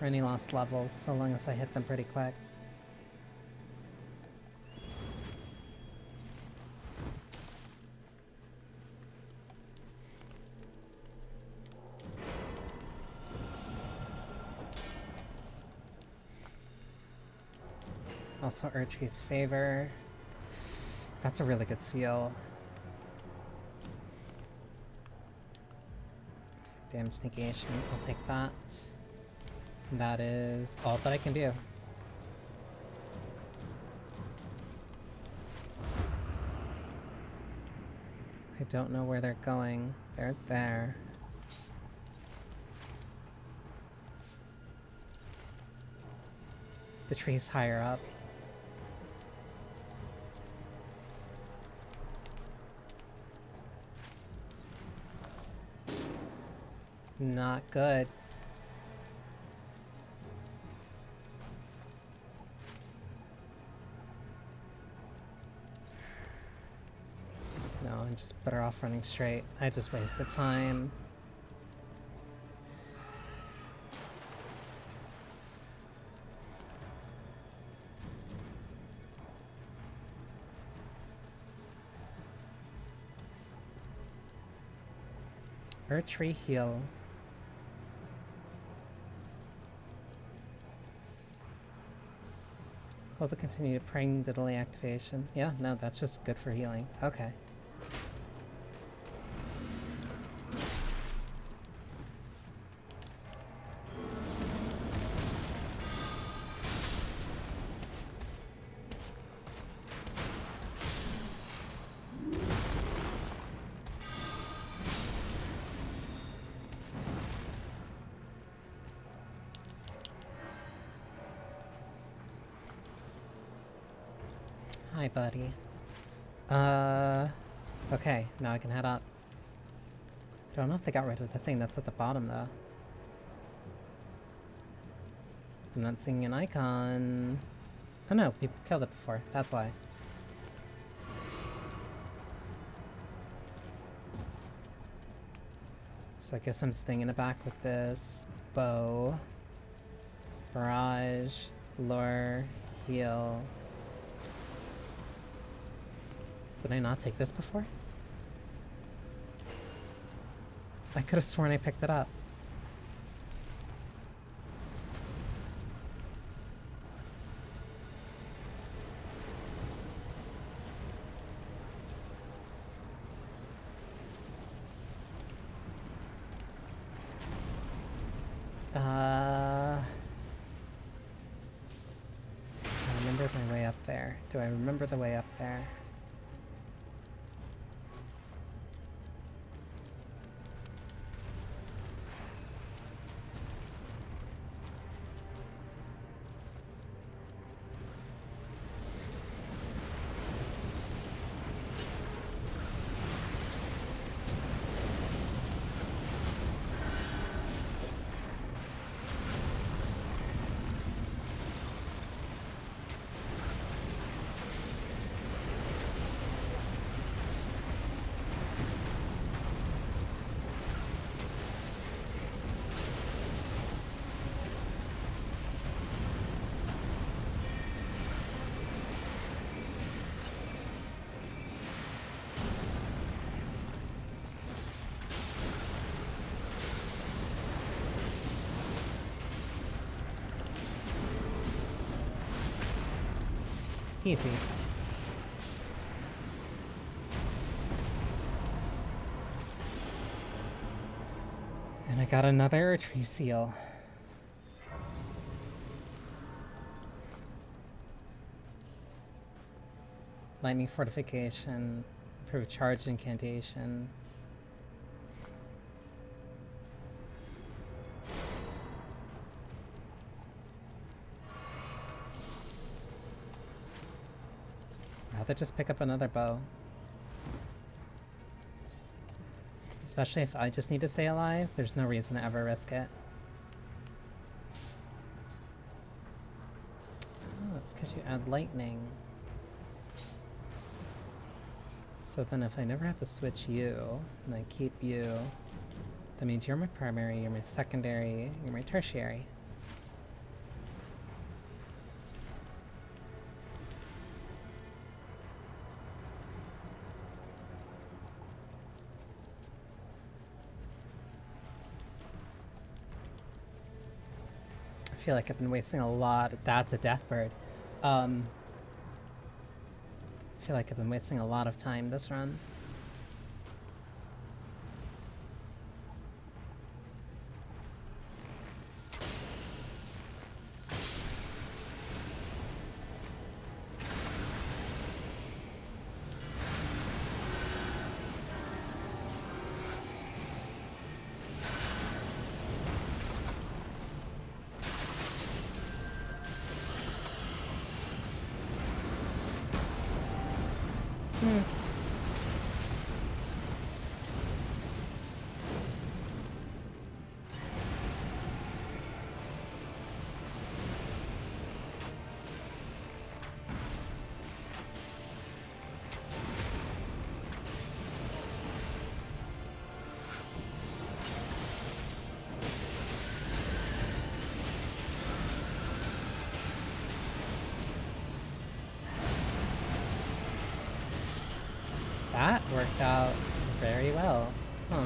Or any lost levels, so long as I hit them pretty quick. Also Erdtree's Favor. That's a really good seal. Damage negation, I'll take that. That is all that I can do. I don't know where they're going. They're there. The tree's higher up. Not good. No, I'm just better off running straight. I just wasted time. Her tree heal. Hold to continue praying to delay activation. Yeah, no, that's just good for healing. Okay. Hi, buddy. Okay, now I can head up. I don't know if they got rid of the thing that's at the bottom, though. I'm not seeing an icon. Oh no, we killed it before. That's why. So I guess I'm staying in the back with this. Bow. Barrage. Lure. Heal. Did I not take this before? I could have sworn I picked it up. I remember my way up there. Do I remember the way up there? Easy. And I got another tree seal. Lightning fortification, improve charge incantation. Rather just pick up another bow. Especially if I just need to stay alive, there's no reason to ever risk it. Oh, it's because you add lightning. So then if I never have to switch you, and I keep you, that means you're my primary, you're my secondary, you're my tertiary. I feel like I've been wasting a lot. That's a death bird. I feel like I've been wasting a lot of time this run. That worked out very well. Huh.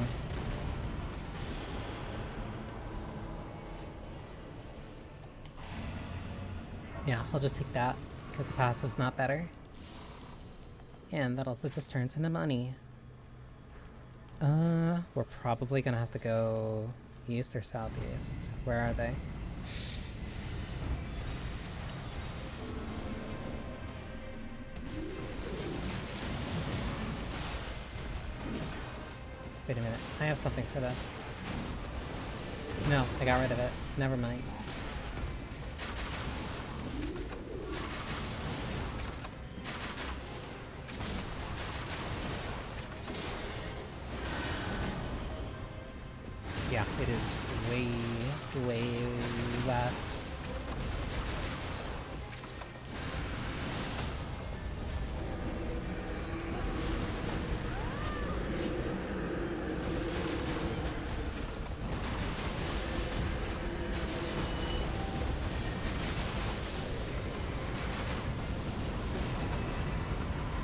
Yeah, I'll just take that, because the passive's not better. And that also just turns into money. We're probably gonna have to go east or southeast. Where are they? Wait a minute, I have something for this. No, I got rid of it. Never mind. Yeah, it is way, way west.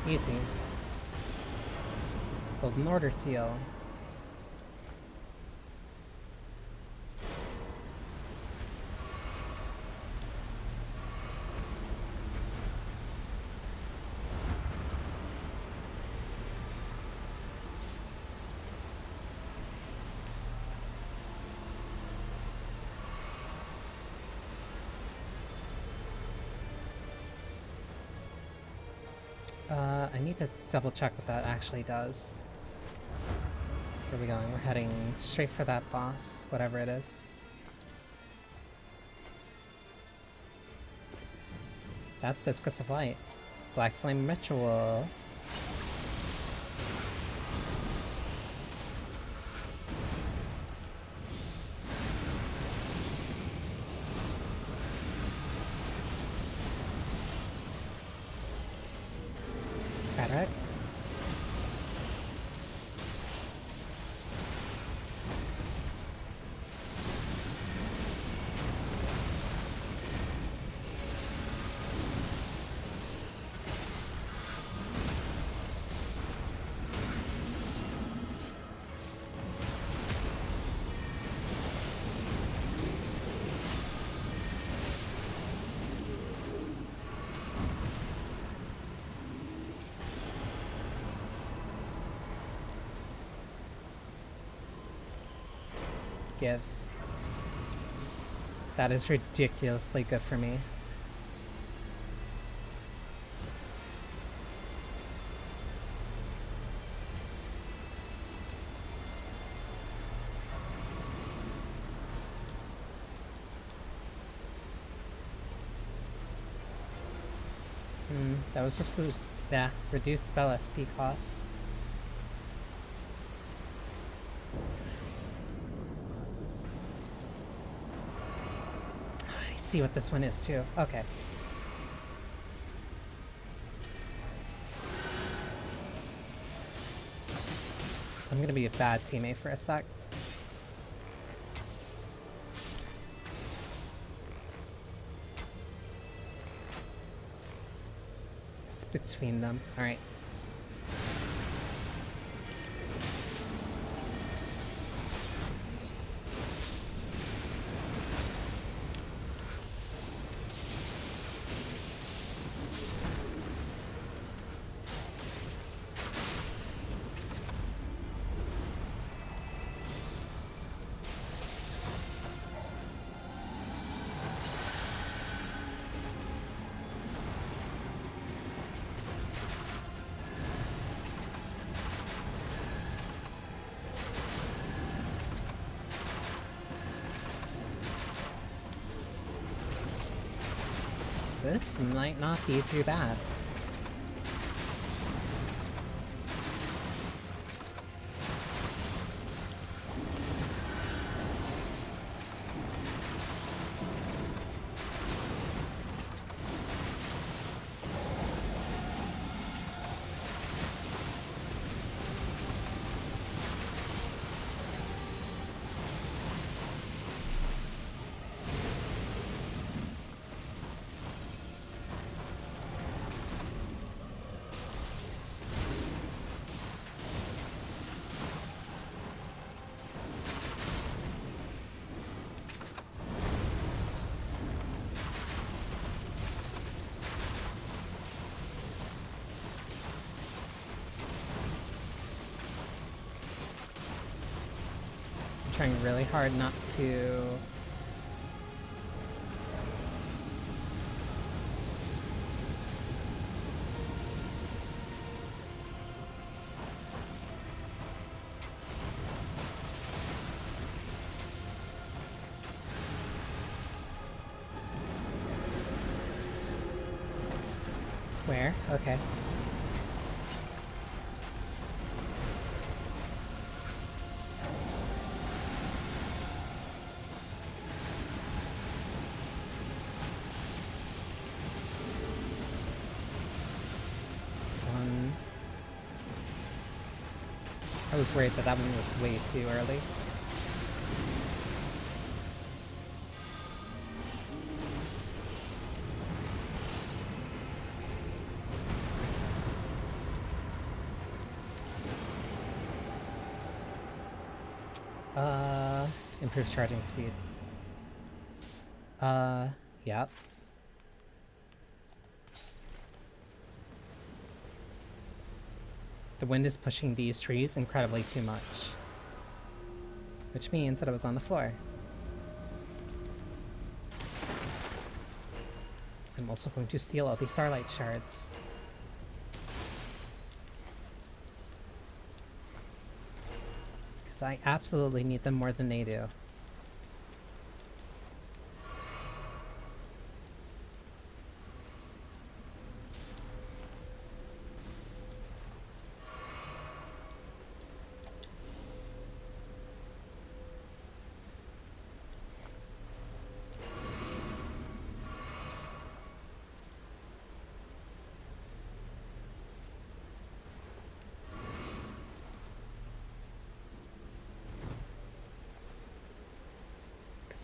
Easy. Golden Order seal. I need to double check what that actually does. Where are we going? We're heading straight for that boss, whatever it is. That's Discus of Light. Black Flame Ritual. Frederick. Give. That is ridiculously good for me. That was just boost. Yeah, reduce spell SP costs. I see what this one is too. Okay. I'm gonna be a bad teammate for a sec. It's between them. Alright. This might not be too bad. Trying really hard not to... Where? Okay. I was worried that that one was way too early. Improves charging speed. Yeah. The wind is pushing these trees incredibly too much. Which means that I was on the floor. I'm also going to steal all these starlight shards. Because I absolutely need them more than they do.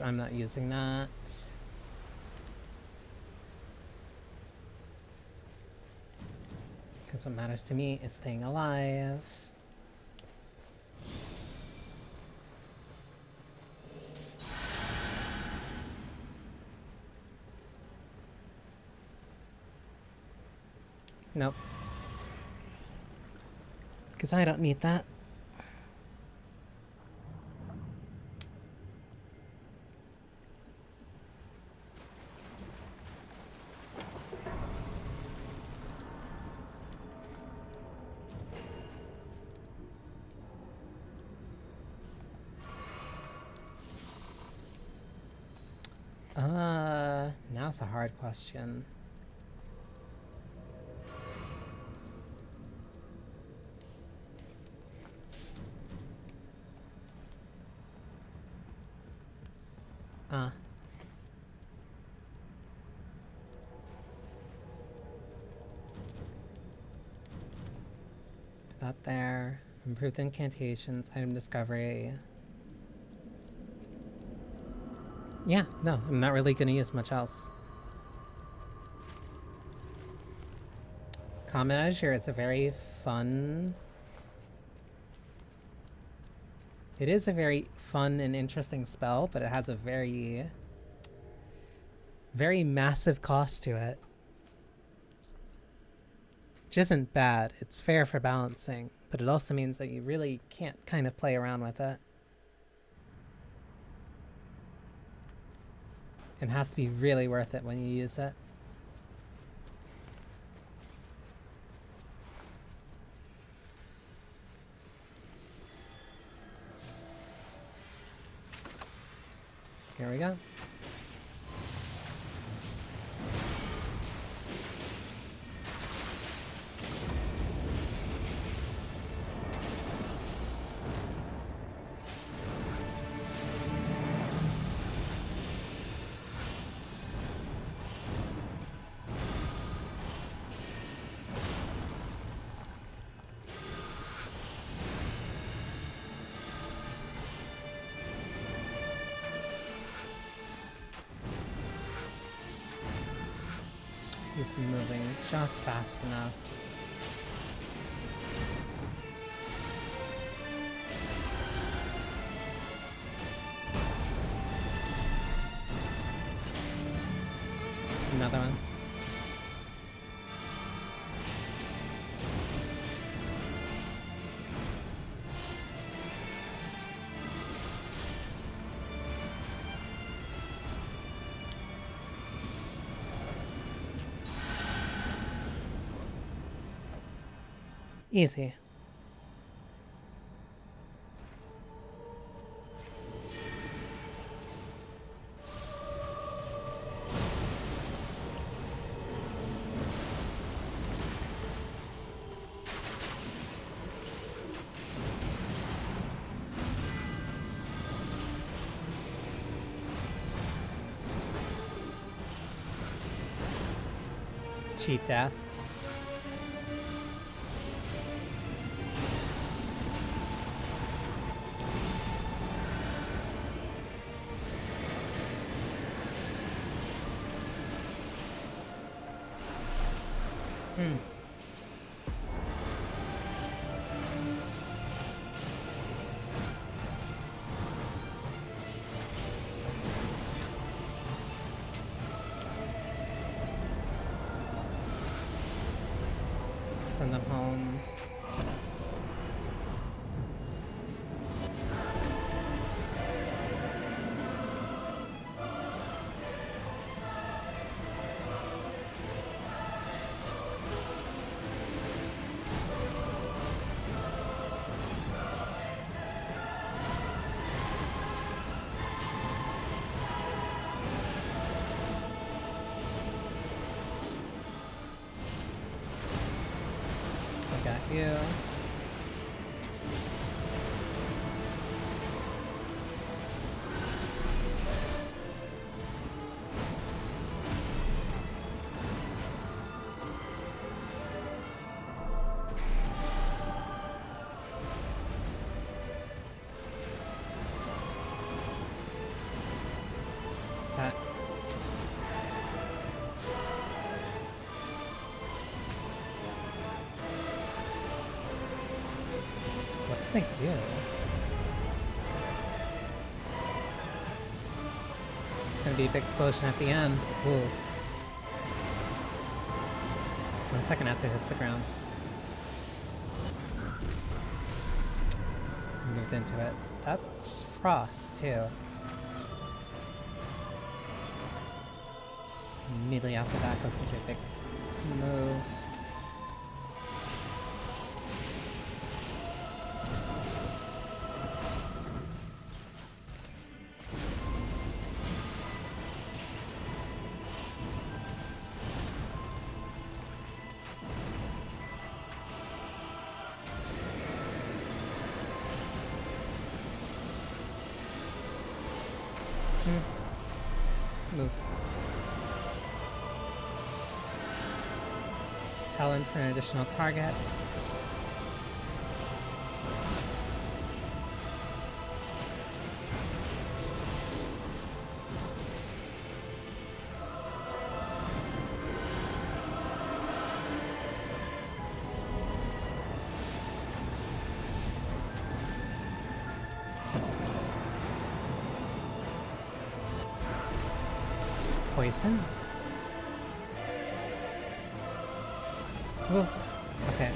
I'm not using that. Because what matters to me is staying alive. Nope. Because I don't need that. Now it's a hard question. Put that there. Improved incantations, item discovery. Yeah, no, I'm not really gonna use much else. Comet Azure is a very fun... It is a very fun and interesting spell, but it has a very massive cost to it. Which isn't bad. It's fair for balancing, but it also means that you really can't kind of play around with it. It has to be really worth it when you use it. Here we go. He's moving just fast enough. Another one. Easy. Cheat death. Send them home. Got you. Stat. What did they do? It's gonna be a big explosion at the end. Ooh. 1 second after it hits the ground. Moved into it. That's frost too. Immediately after that goes into a big move. Move. Helen for an additional target. Poison? Ooh, okay.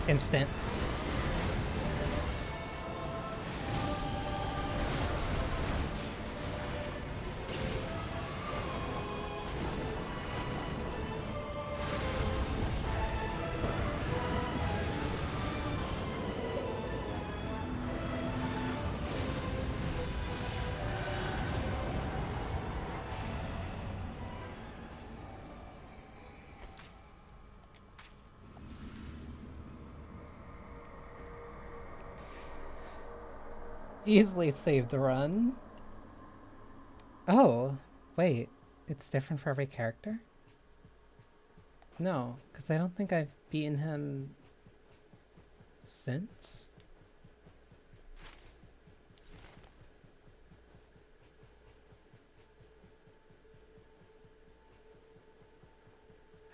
Instant. Easily saved the run. Oh, wait. It's different for every character? No, because I don't think I've beaten him since.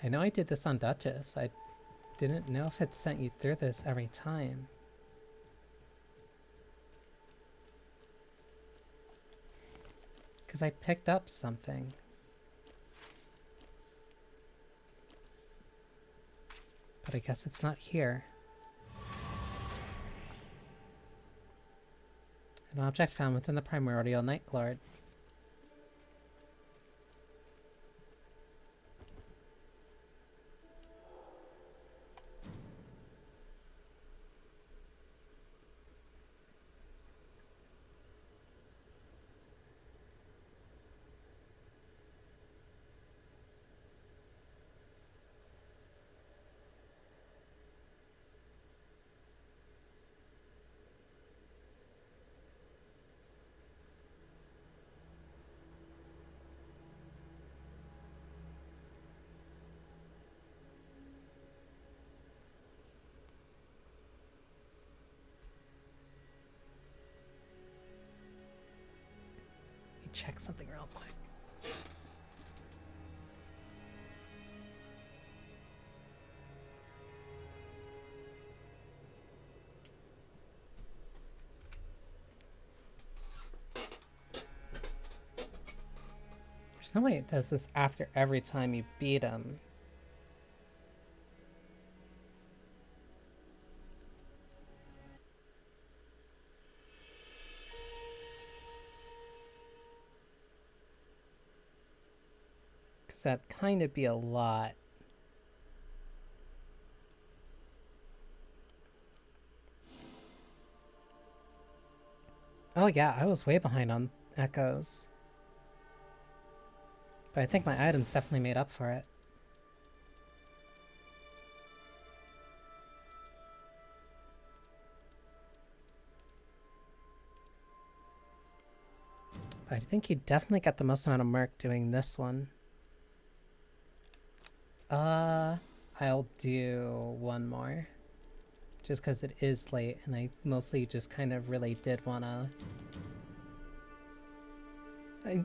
I know I did this on Duchess. I didn't know if it sent you through this every time. Because I picked up something. But I guess it's not here. An object found within the primordial Nightlord. Check something real quick. There's no way it does this after every time you beat him. Because that'd kind of be a lot. Oh yeah, I was way behind on echoes. But I think my items definitely made up for it. But I think you definitely got the most amount of merc doing this one. I'll do one more. Just because it is late and I mostly just kind of really did want to...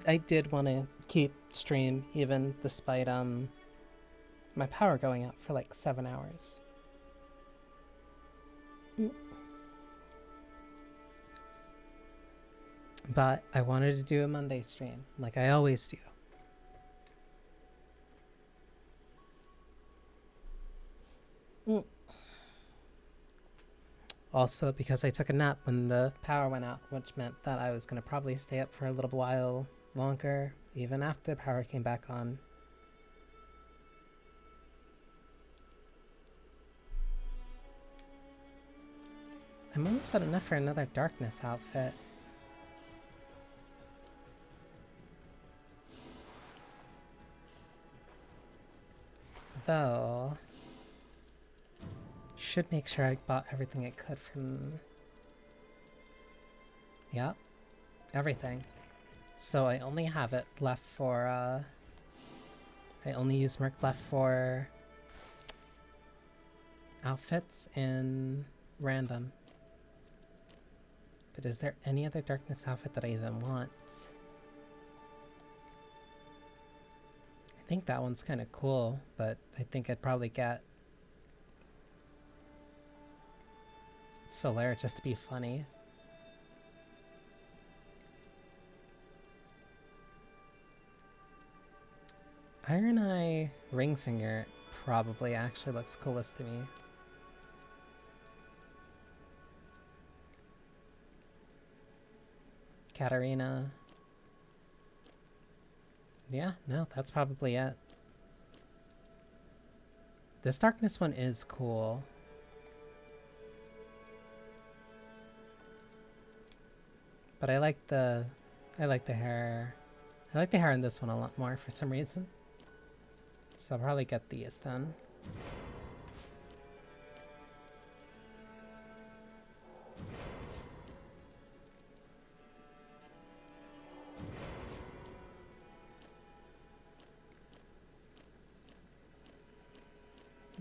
I did want to keep stream even despite my power going out for like 7 hours. But I wanted to do a Monday stream like I always do. Also, because I took a nap when the power went out, which meant that I was going to probably stay up for a little while longer, even after the power came back on. I'm almost had enough for another darkness outfit. Though... should make sure I bought everything I could from... Yep. Everything. So I only have it left for, I only use merc left for... outfits and random. But is there any other darkness outfit that I even want? I think that one's kind of cool, but I think I'd probably get Solaire just to be funny. Iron Eye Ring Finger probably actually looks coolest to me. Katarina. Yeah, no, that's probably it. This darkness one is cool. But I like the hair. I like the hair in this one a lot more for some reason. So I'll probably get these then.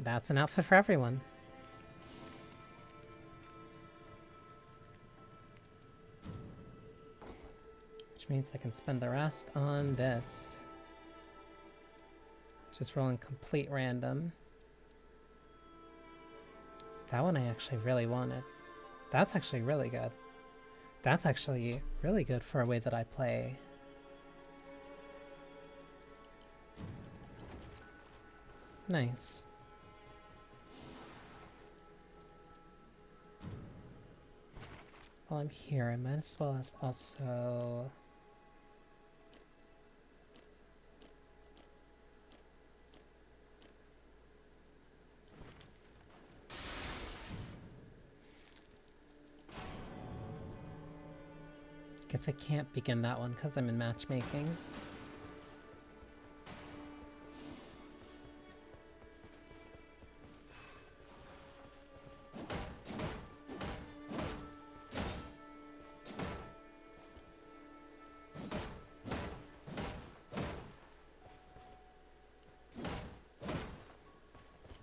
That's an outfit for everyone. Which means I can spend the rest on this. Just rolling complete random. That one I actually really wanted. That's actually really good. That's actually really good for a way that I play. Nice. While I'm here, I might as well also... Guess I can't begin that one because I'm in matchmaking.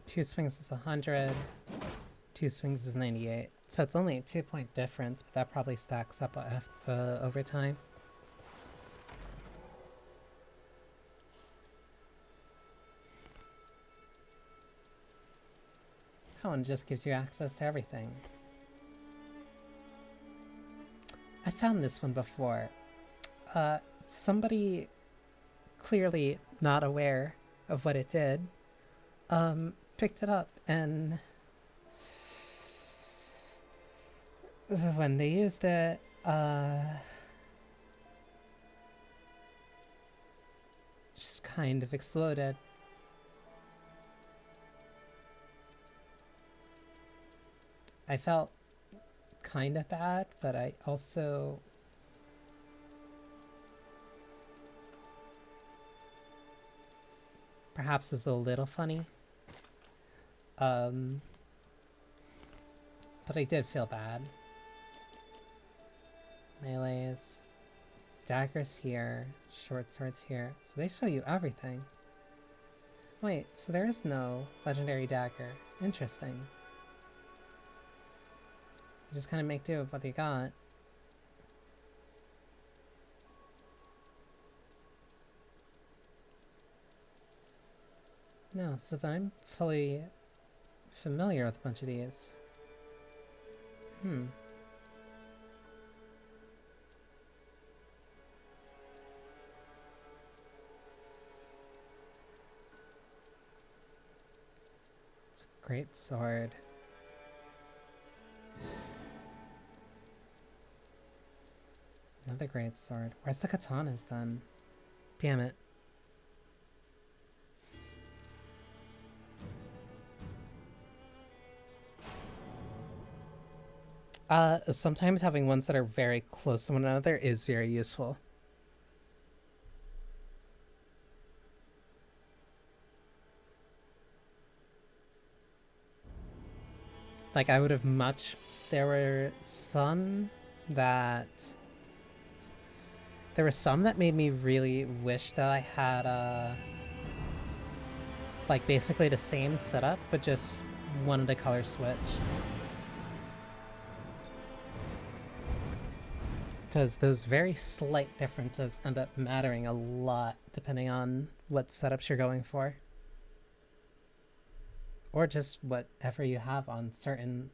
Two swings is 100. Two swings is 98. So it's only a 2-point difference, but that probably stacks up over time. That one just gives you access to everything. I found this one before. Somebody clearly not aware of what it did, picked it up, and when they used it, just kind of exploded. I felt kind of bad, but I also perhaps is a little funny. But I did feel bad. Melees, daggers here, short swords here. So they show you everything. Wait, so there is no legendary dagger. Interesting. You just kind of make do with what you got. No, so then I'm fully familiar with a bunch of these. It's a great sword. Another great sword. Where's the katanas then? Damn it. Sometimes having ones that are very close to one another is very useful. Like, I would have much... There were some that made me really wish that I had, like, basically the same setup, but just wanted a color switch. Because those very slight differences end up mattering a lot depending on what setups you're going for. Or just whatever you have on certain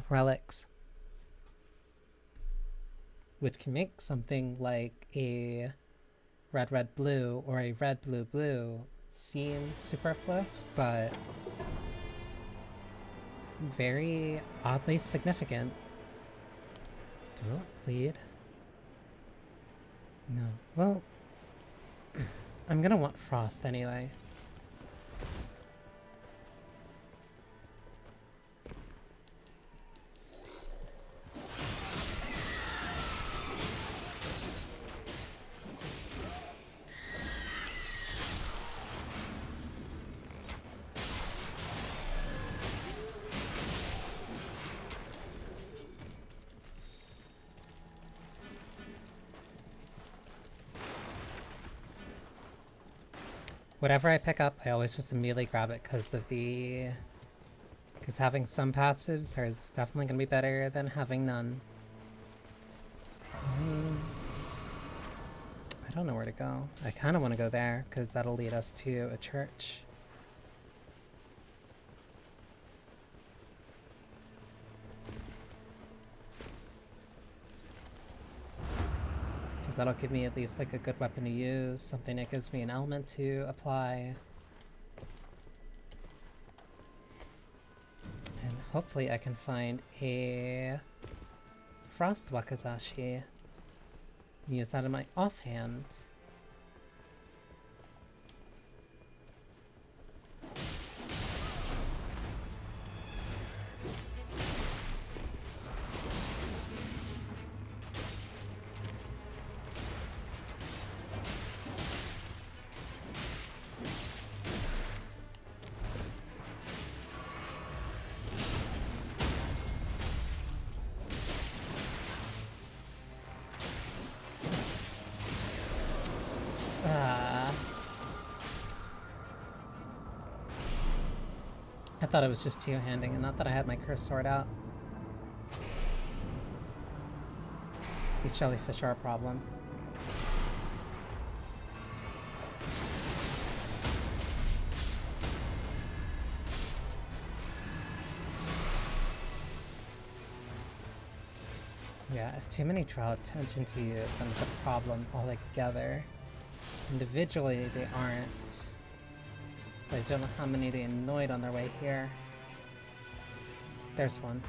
relics. Which can make something like a red-red-blue or a red-blue-blue seem superfluous, but very oddly significant. Do it bleed? No. Well, I'm gonna want frost anyway. Whatever I pick up, I always just immediately grab it because having some passives is definitely going to be better than having none. I don't know where to go. I kind of want to go there because that'll lead us to a church. Because that'll give me at least like a good weapon to use, something that gives me an element to apply. And hopefully I can find a Frost Wakizashi. Use that in my offhand. I thought it was just two-handing, and not that I had my curse sword out. These jellyfish are a problem. Yeah, if too many draw attention to you, then it's a problem altogether. Individually, they aren't. I don't know how many they annoyed on their way here. There's one.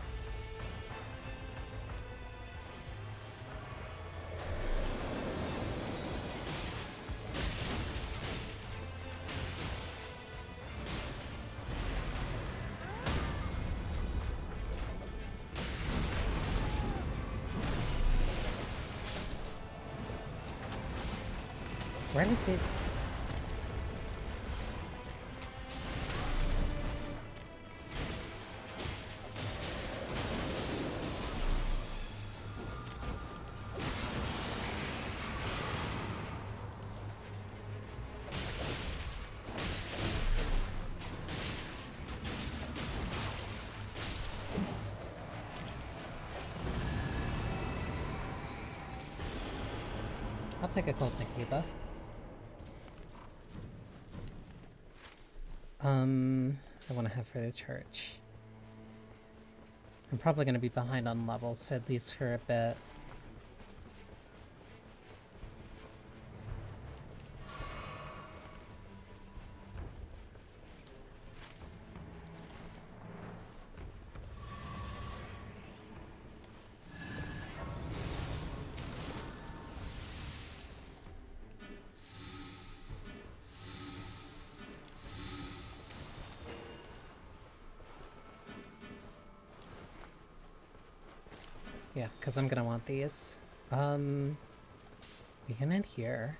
Where did they... I'll take a cold Nikita. I want to head for the church. I'm probably going to be behind on levels, so at least for a bit. Yeah, because I'm gonna want these. We can end here.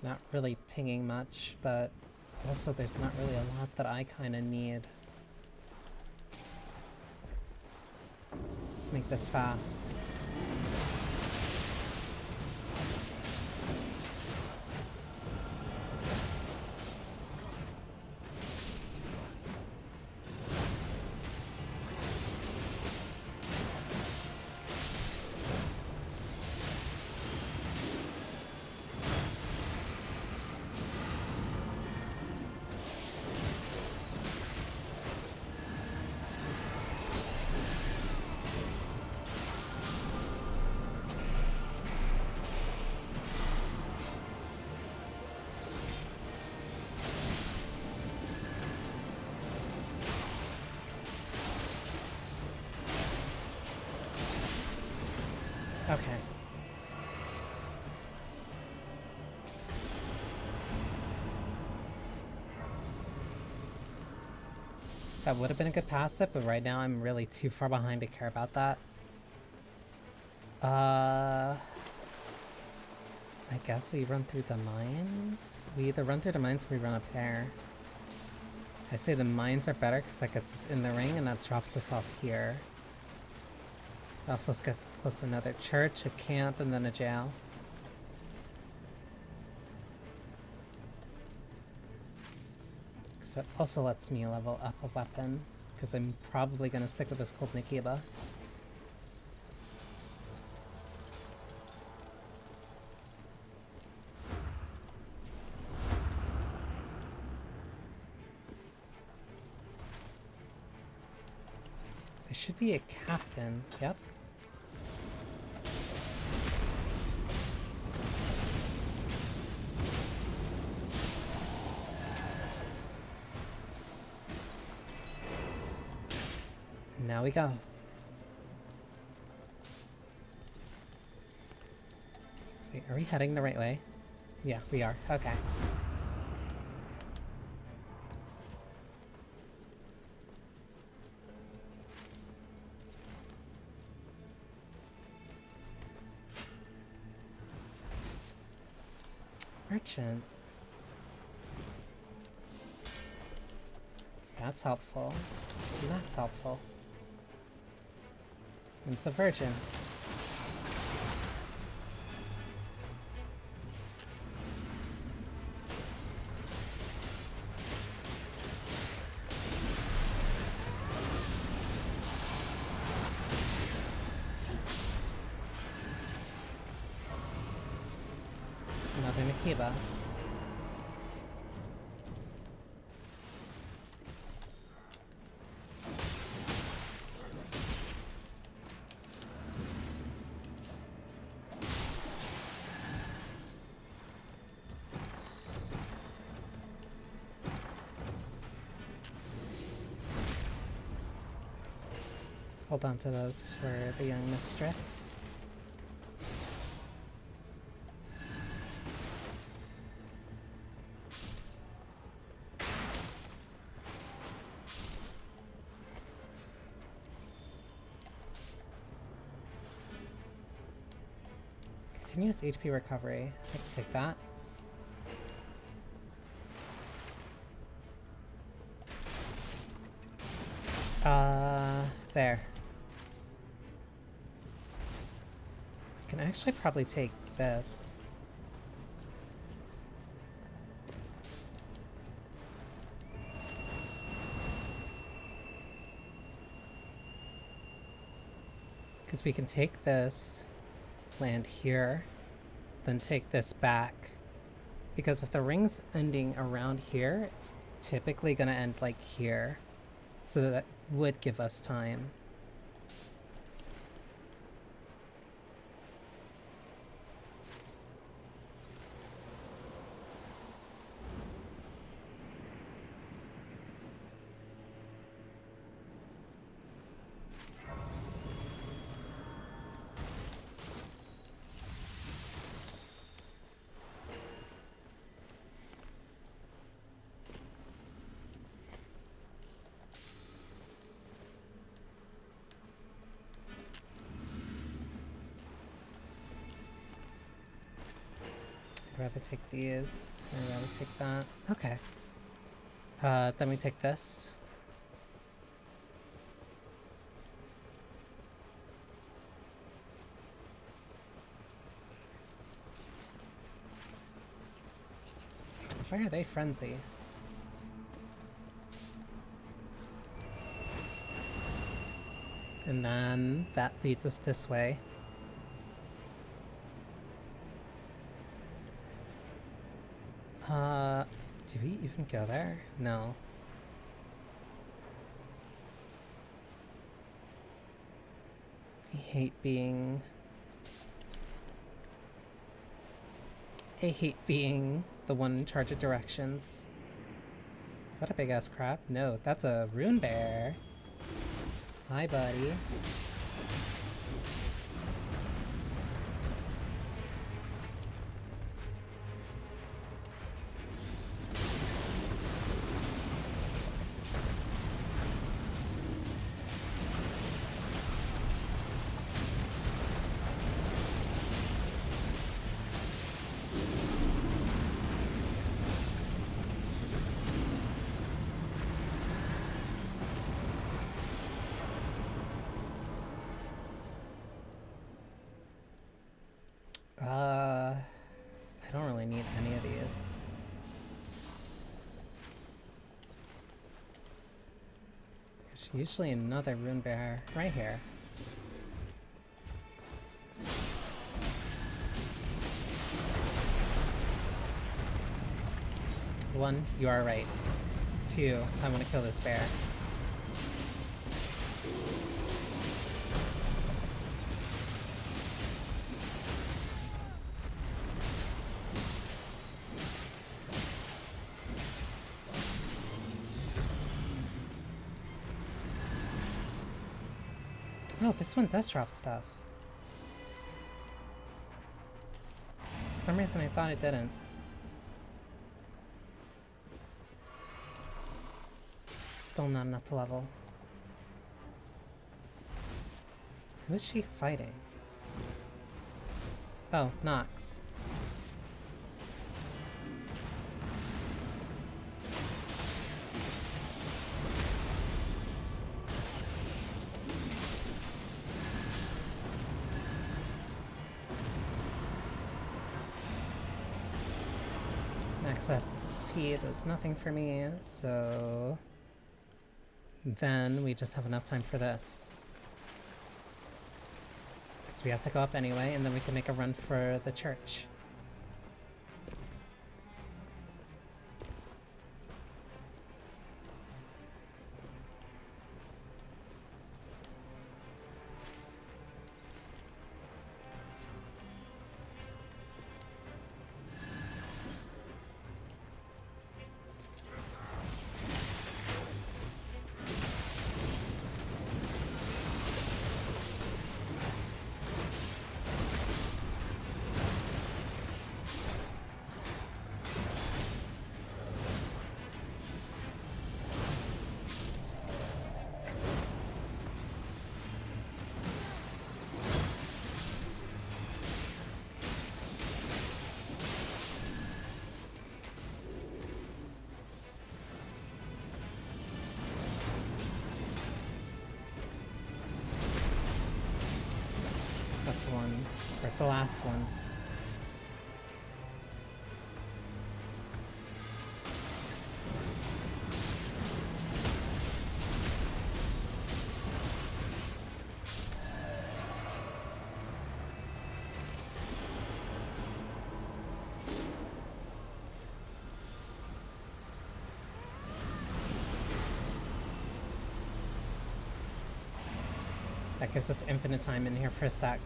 Not really pinging much, but also there's not really a lot that I kind of need. Let's make this fast. Okay. That would have been a good passive, but right now I'm really too far behind to care about that. I guess we run through the mines? We either run through the mines or we run up there. I say the mines are better because that gets us in the ring and that drops us off here. Also gets us close to another church, a camp, and then a jail. So it also lets me level up a weapon, because I'm probably going to stick with this Cold Nikiba. There should be a captain. Yep. Now we go. Wait, are we heading the right way? Yeah, we are. Okay. Merchant. That's helpful. That's helpful. It's a virgin. Another Nikiba. Hold on to those for the young mistress. Continuous HP recovery. I can take that. There. I can actually probably take this. Because we can take this, land here, then take this back. Because if the ring's ending around here, it's typically going to end like here. So that would give us time. I'd rather take these. I'd rather take that. Okay. Then we take this. Why are they frenzy? And then that leads us this way. Do we even go there? No. I hate being the one in charge of directions. Is that a big ass crab? No, that's a rune bear. Hi, buddy. Usually another rune bear right here. One, you are right. Two, I want to kill this bear. Oh, this one does drop stuff. For some reason I thought it didn't. Still not enough to level. Who is she fighting? Oh, Nox. Max FP does nothing for me, so then we just have enough time for this. So we have to go up anyway, and then we can make a run for the church. That's one. Where's the last one? That gives us infinite time in here for a sec.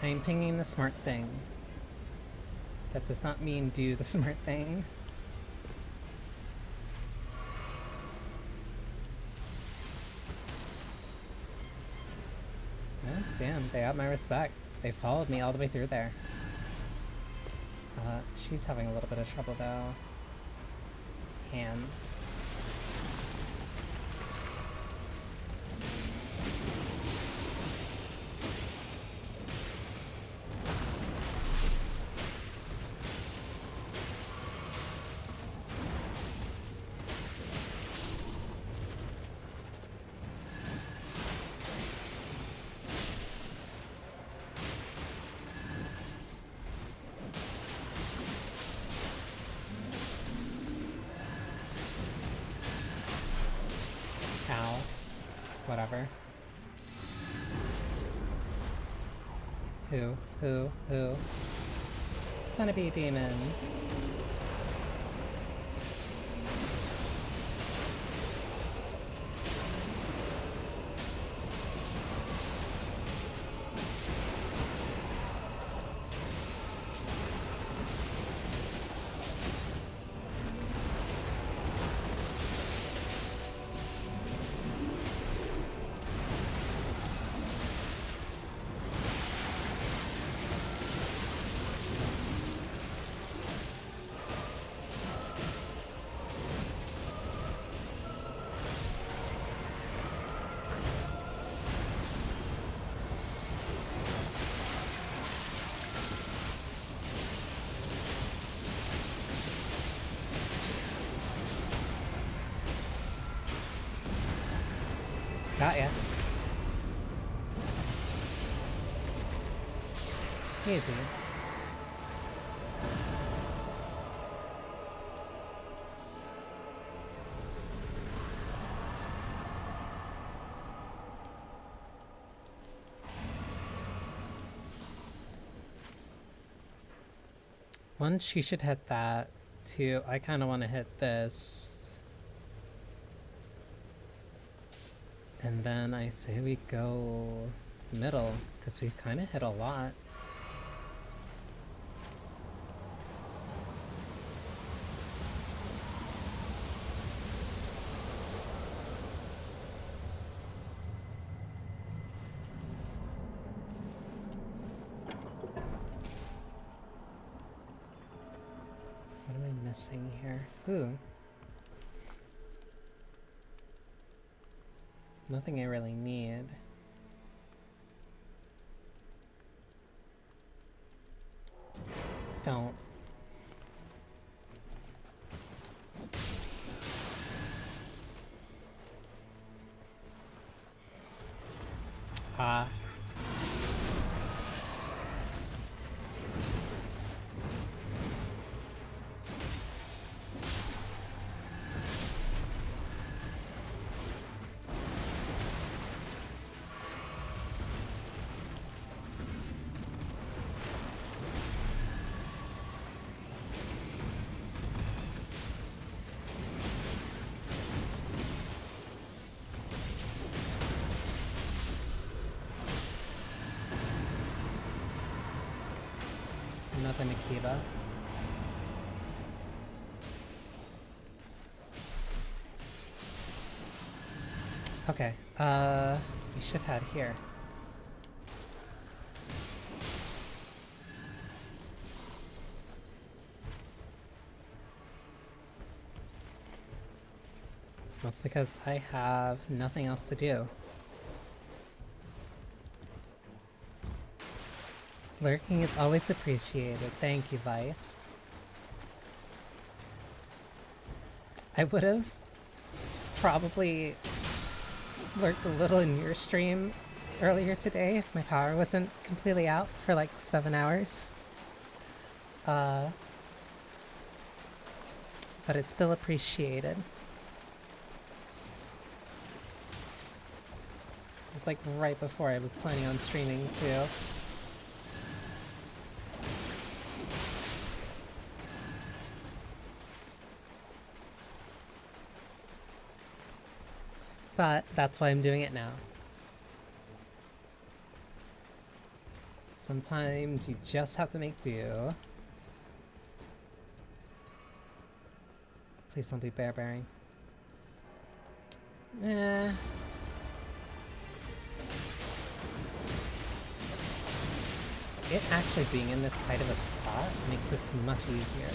I'm pinging the smart thing. That does not mean do the smart thing. Oh, damn, they got my respect. They followed me all the way through there. She's having a little bit of trouble though. Hands. Ow. Whatever. Who? Centipede demon. Got ya. Easy. One, she should hit that. Two, I kind of want to hit this. And then I say we go middle, because we've kind of hit a lot. What am I missing here? Ooh. Nothing I really need. Don't. Ah. Nothing to Kiba. Okay, we should head here. Mostly because I have nothing else to do. Lurking is always appreciated. Thank you, Vice. I would have probably lurked a little in your stream earlier today if my power wasn't completely out for like 7 hours. But it's still appreciated. It was like right before I was planning on streaming too. But that's why I'm doing it now. Sometimes you just have to make do. Please don't be bear bearing. Nah. It actually being in this tight of a spot makes this much easier.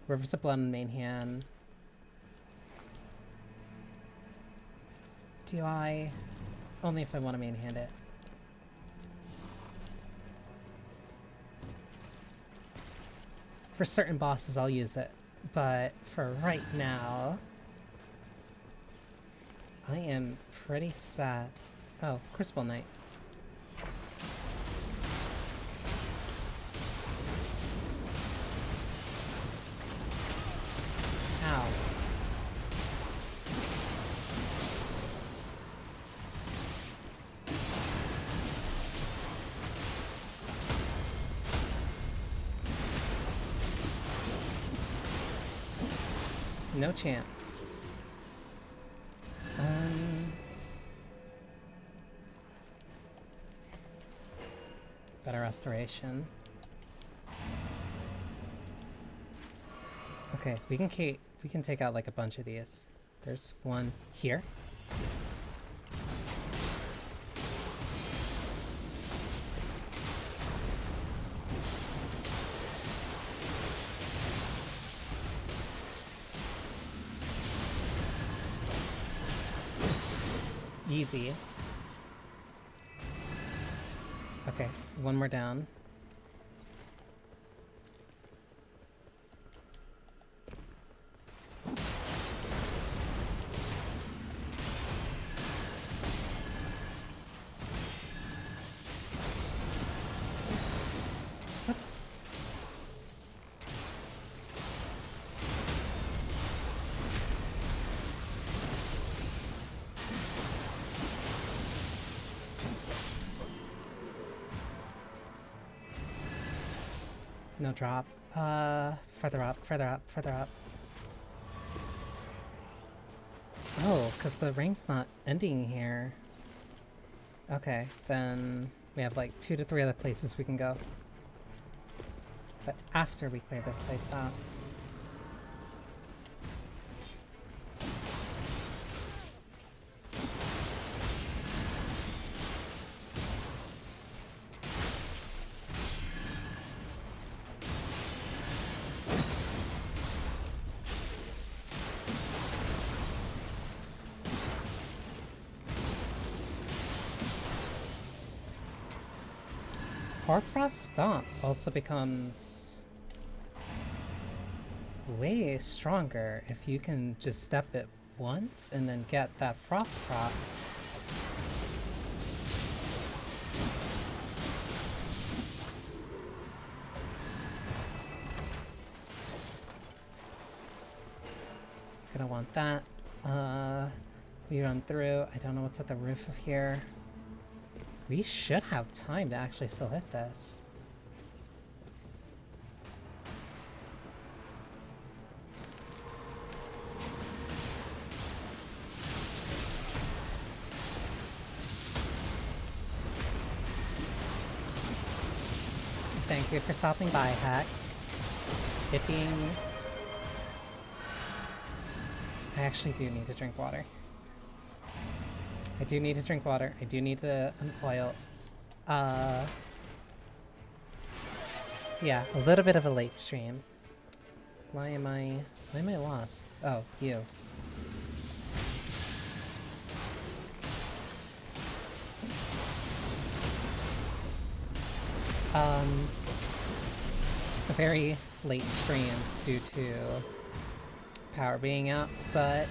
Rivers of Blood in main hand. Do I? Only if I want to main hand it. For certain bosses I'll use it, but for right now I am pretty sad. Oh, Crucible Knight. Ow. No chance. Better restoration. Okay, we can take out like a bunch of these. There's one here. Easy. Okay, one more down. Oops. No drop. Further up, further up, further up. Oh, because the ring's not ending here. Okay, then we have like 2 to 3 other places we can go. But after we clear this place out. Hoarfrost Stomp also becomes way stronger if you can just step it once and then get that frost prop. Gonna want that. We run through. I don't know what's at the roof of here. We should have time to actually still hit this. Thank you for stopping by, Hack. Hipping. I actually do need to drink water. I do need to drink water. I do need to uncoil. Yeah, a little bit of a late stream. Why am I lost? Oh, you. A very late stream due to power being out, but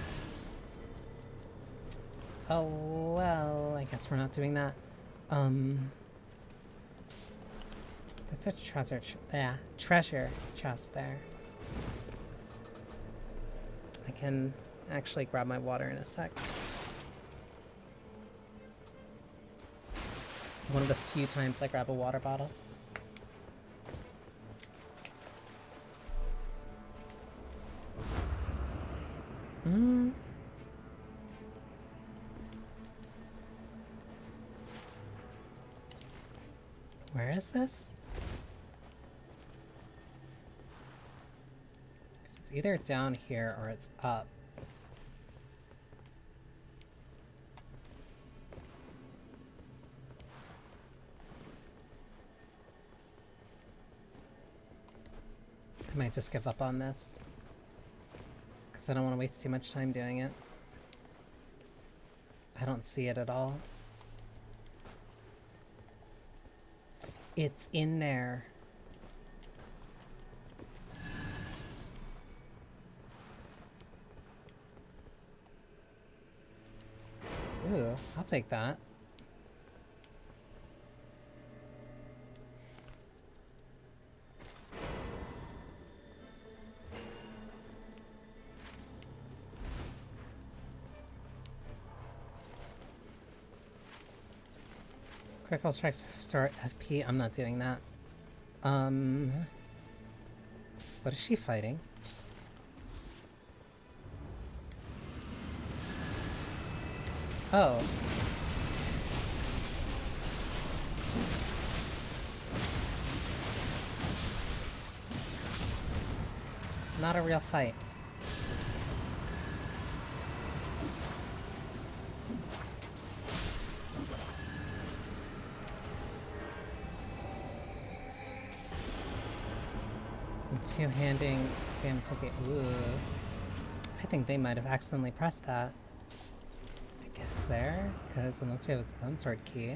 oh well, I guess we're not doing that. There's a treasure chest there. I can actually grab my water in a sec. One of the few times I grab a water bottle. Where is this? Because it's either down here or it's up. I might just give up on this. Because I don't want to waste too much time doing it. I don't see it at all. It's in there. Ooh, I'll take that. Critical strikes start FP. I'm not doing that. What is she fighting? Oh. Not a real fight. Two-handing damage. Okay. Ooh. I think they might have accidentally pressed that. I guess there, because unless we have a stone sword key.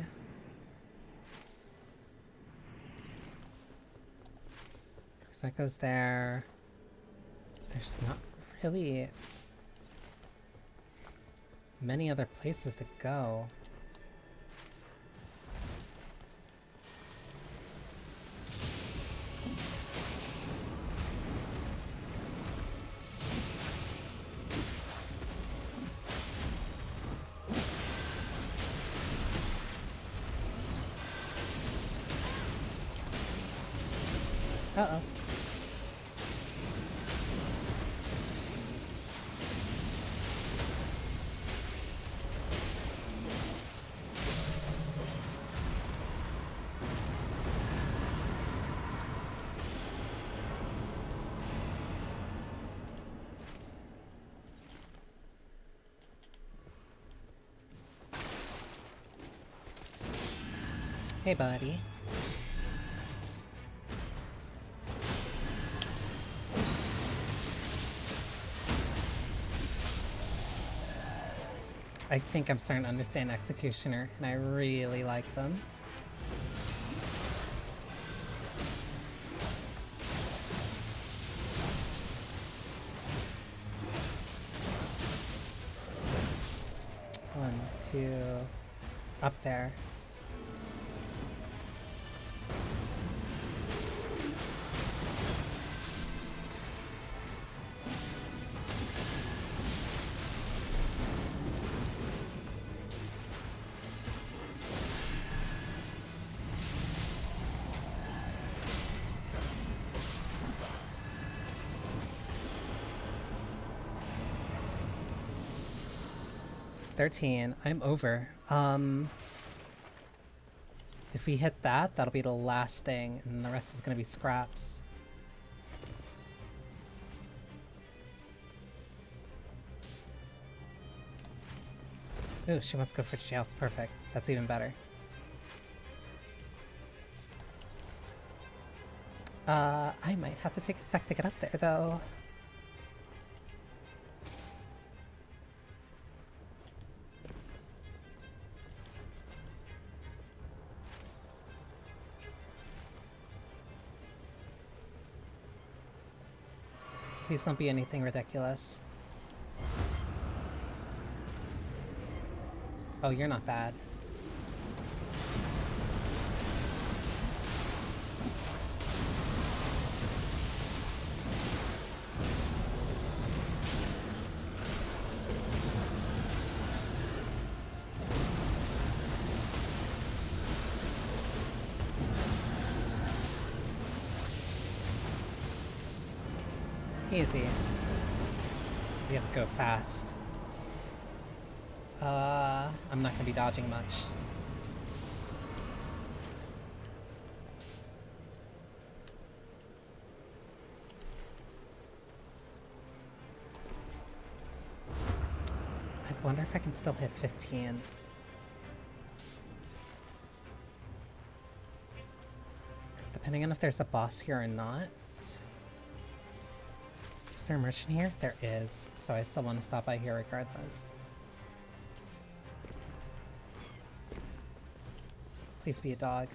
Because that goes there. There's not really many other places to go. Uh-oh. Hey, buddy. I think I'm starting to understand Executioner, and I really like them. One, two, up there. I'm over. If we hit that, that'll be the last thing, and the rest is gonna be scraps. Ooh, she wants to go for jail. Perfect. That's even better. I might have to take a sec to get up there, though. Please don't be anything ridiculous. Oh, you're not bad. Easy. We have to go fast. I'm not gonna be dodging much. I wonder if I can still hit 15. Because depending on if there's a boss here or not. Is there a merchant here? There is, so I still want to stop by here regardless. Please be a dog.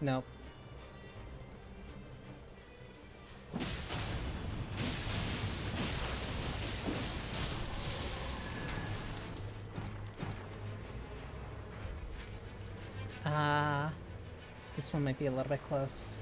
Nope. This one might be a little bit close.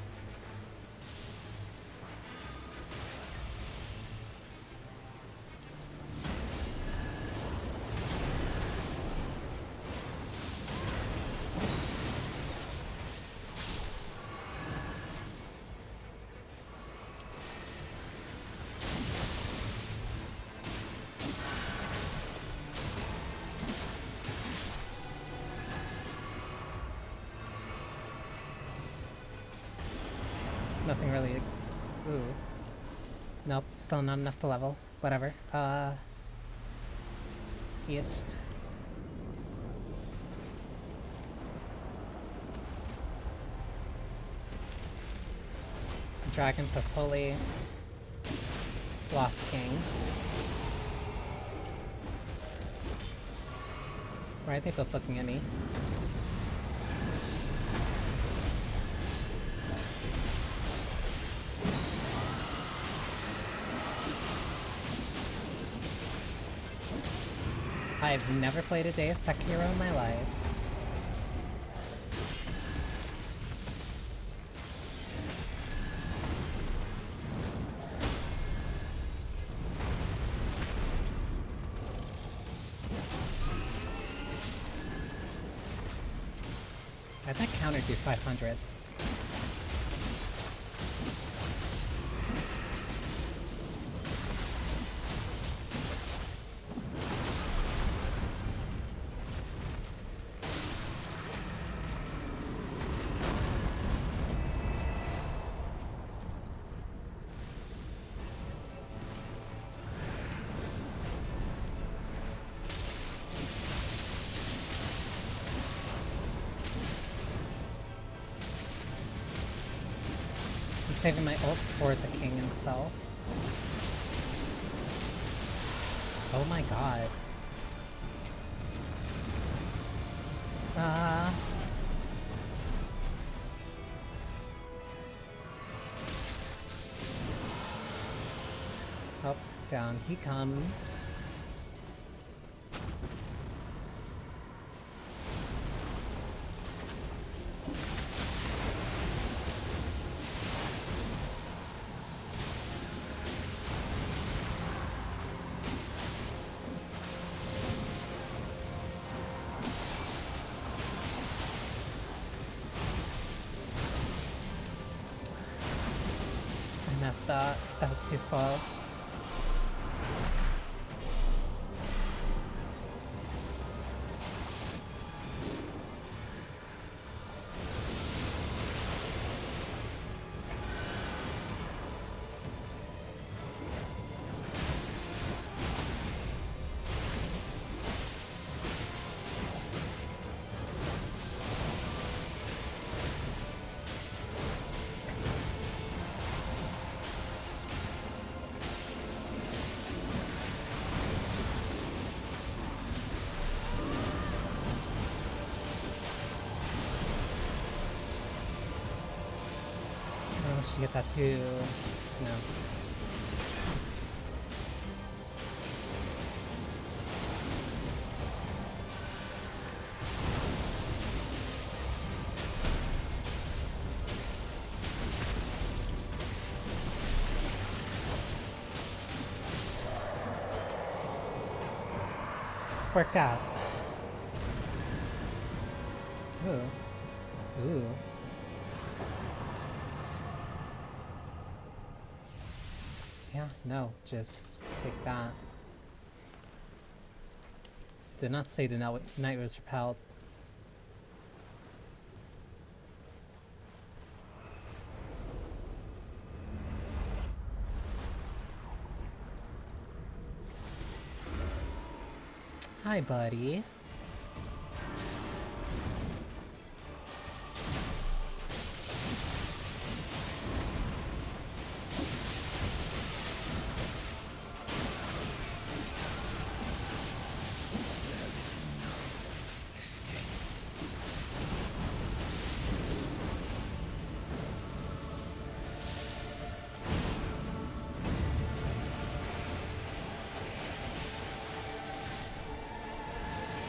Nothing really. Ooh. Nope, still not enough to level. Whatever. East. Dragon plus Holy. Lost King. Why are they both looking at me? I've never played a day of Sekiro in my life. How'd that counter do 500? Saving my ult for the king himself. Oh my god. Up, down he comes. That was too slow. To get that too. No. Work out. Ooh. Ooh. Yeah, no, just take that. Did not say the knight was repelled. Hi, buddy.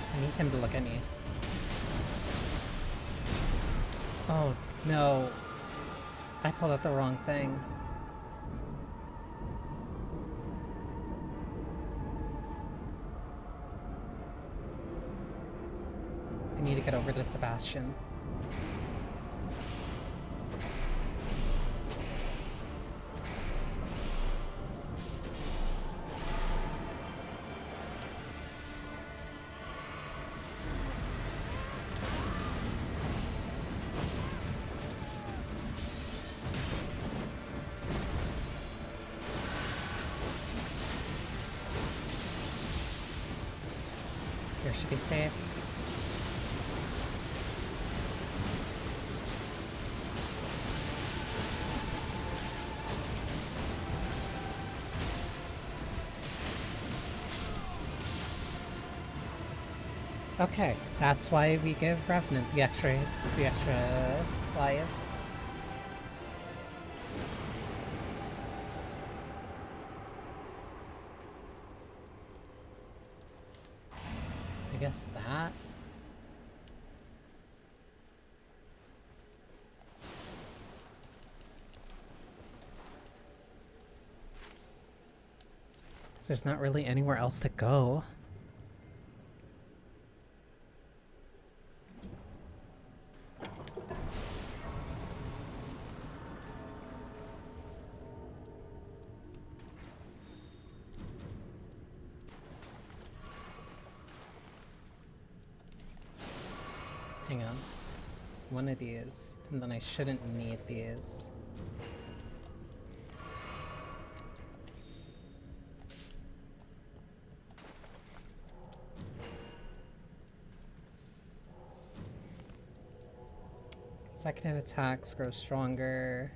I need him to look at me. Oh, no. I pulled out the wrong thing. I need to get over to Sebastian. Here should be safe. Okay, that's why we give Revenant the extra life. guess that. So there's not really anywhere else to go. Hang on. One of these, and then I shouldn't need these. Consecutive attacks grow stronger.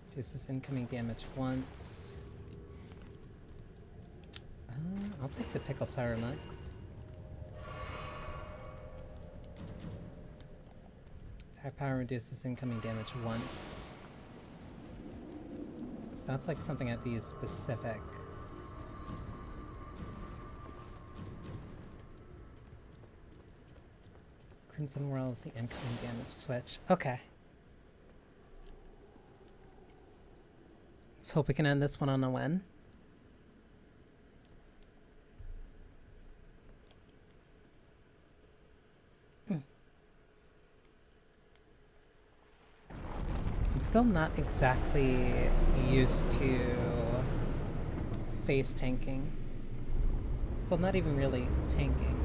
Reduces incoming damage once. I'll take the Pickle Tower Mix. Attack power reduces incoming damage once. So that's like something I'd be specific. Crimson Whirl is the incoming damage switch. Okay. Let's hope we can end this one on a win. I'm still not exactly used to face tanking. Well, not even really tanking.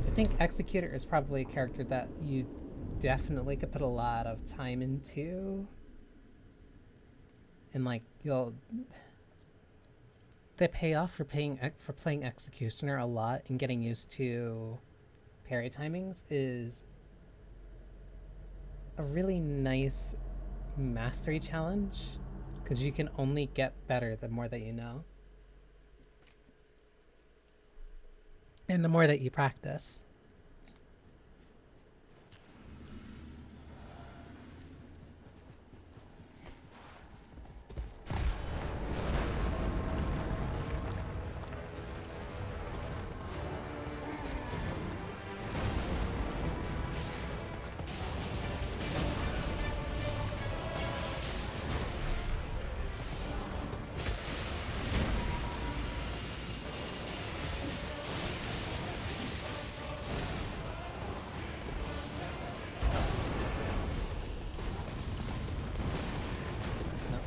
I think Executor is probably a character that you definitely could put a lot of time into. And like, they pay off for playing Executioner a lot and getting used to parry timings is a really nice mastery challenge, because you can only get better the more that you know. And the more that you practice.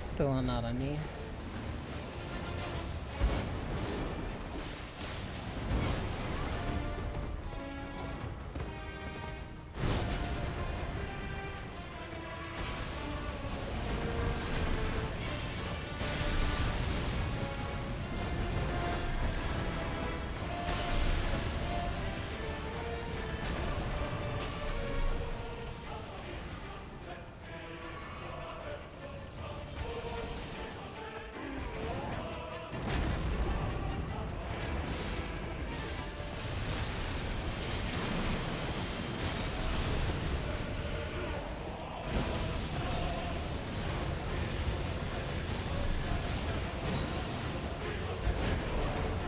Still not on me.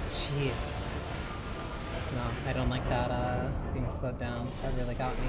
Jeez. No, I don't like that, being slowed down. That really got me.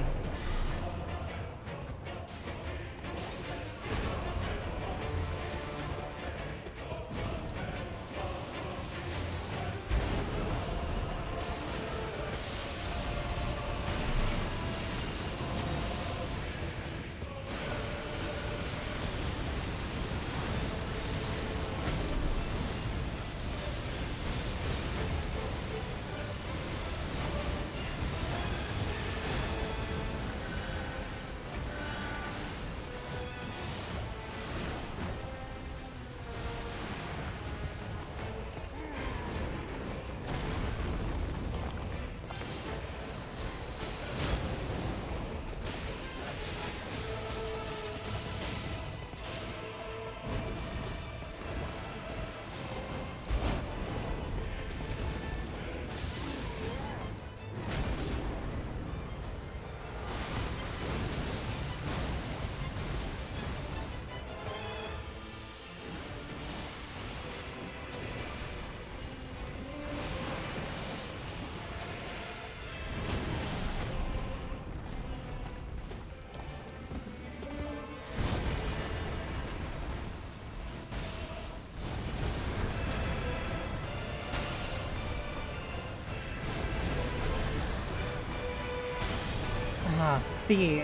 Ah, the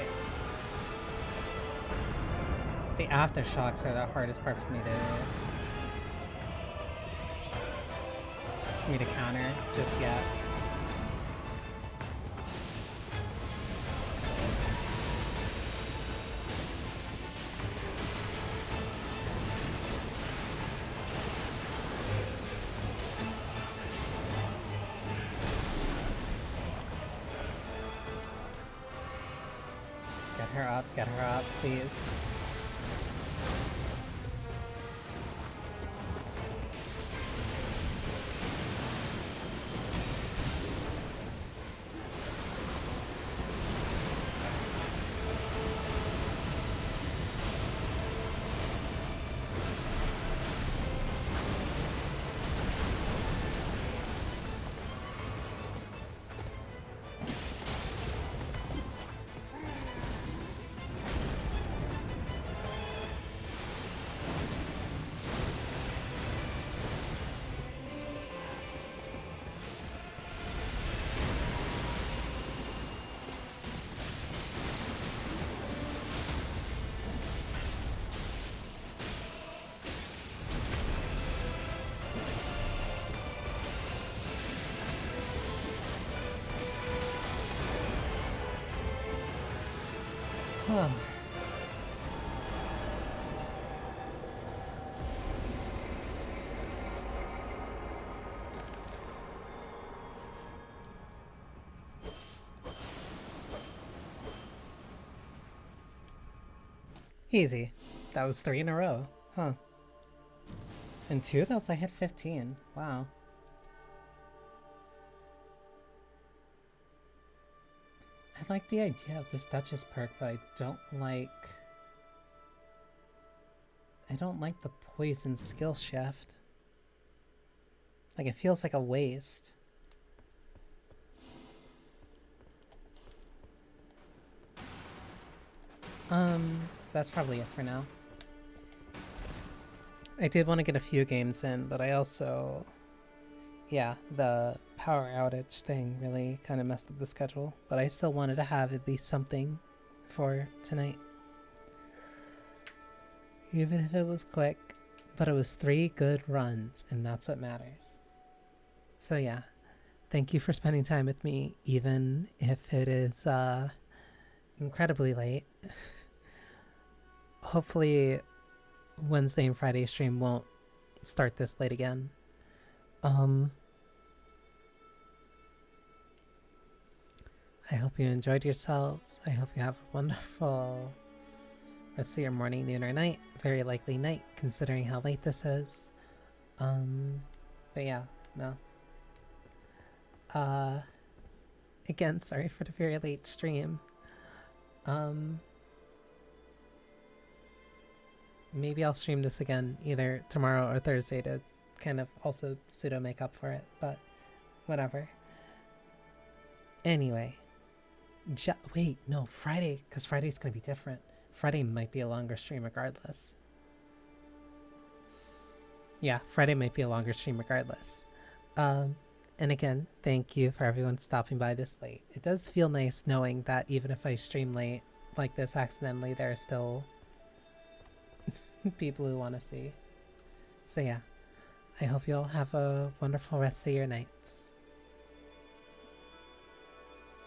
aftershocks are the hardest part for me to counter just yet. Get her up, please. Huh. Easy. That was 3 in a row. Huh. And 2 of those I hit 15. Wow. I like the idea of this Duchess perk, but I don't like the poison skill shift. Like, it feels like a waste. That's probably it for now. I did want to get a few games in, but I also... Yeah, the power outage thing really kind of messed up the schedule, but I still wanted to have at least something for tonight. Even if it was quick, but it was 3 good runs, and that's what matters. So yeah, thank you for spending time with me, even if it is incredibly late. Hopefully Wednesday and Friday stream won't start this late again. I hope you enjoyed yourselves. I hope you have a wonderful rest of your morning, noon, or night. Very likely night, considering how late this is. But yeah, no. Again, sorry for the very late stream. Maybe I'll stream this again either tomorrow or Thursday to kind of also pseudo make up for it, but whatever. Anyway. Wait, no, Friday, because Friday's gonna be different. Friday might be a longer stream regardless. Yeah, Friday might be a longer stream regardless. And again, thank you for everyone stopping by this late. It does feel nice knowing that even if I stream late like this accidentally, there are still people who want to see. So yeah, I hope you all have a wonderful rest of your nights.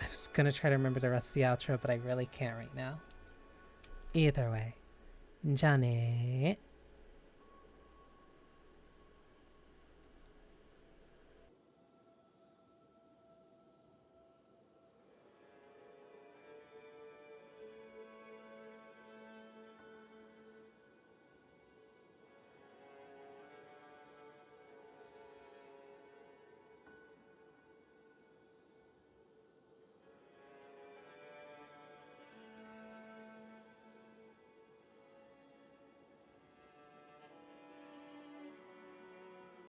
I was gonna try to remember the rest of the outro, but I really can't right now. Either way, Johnny.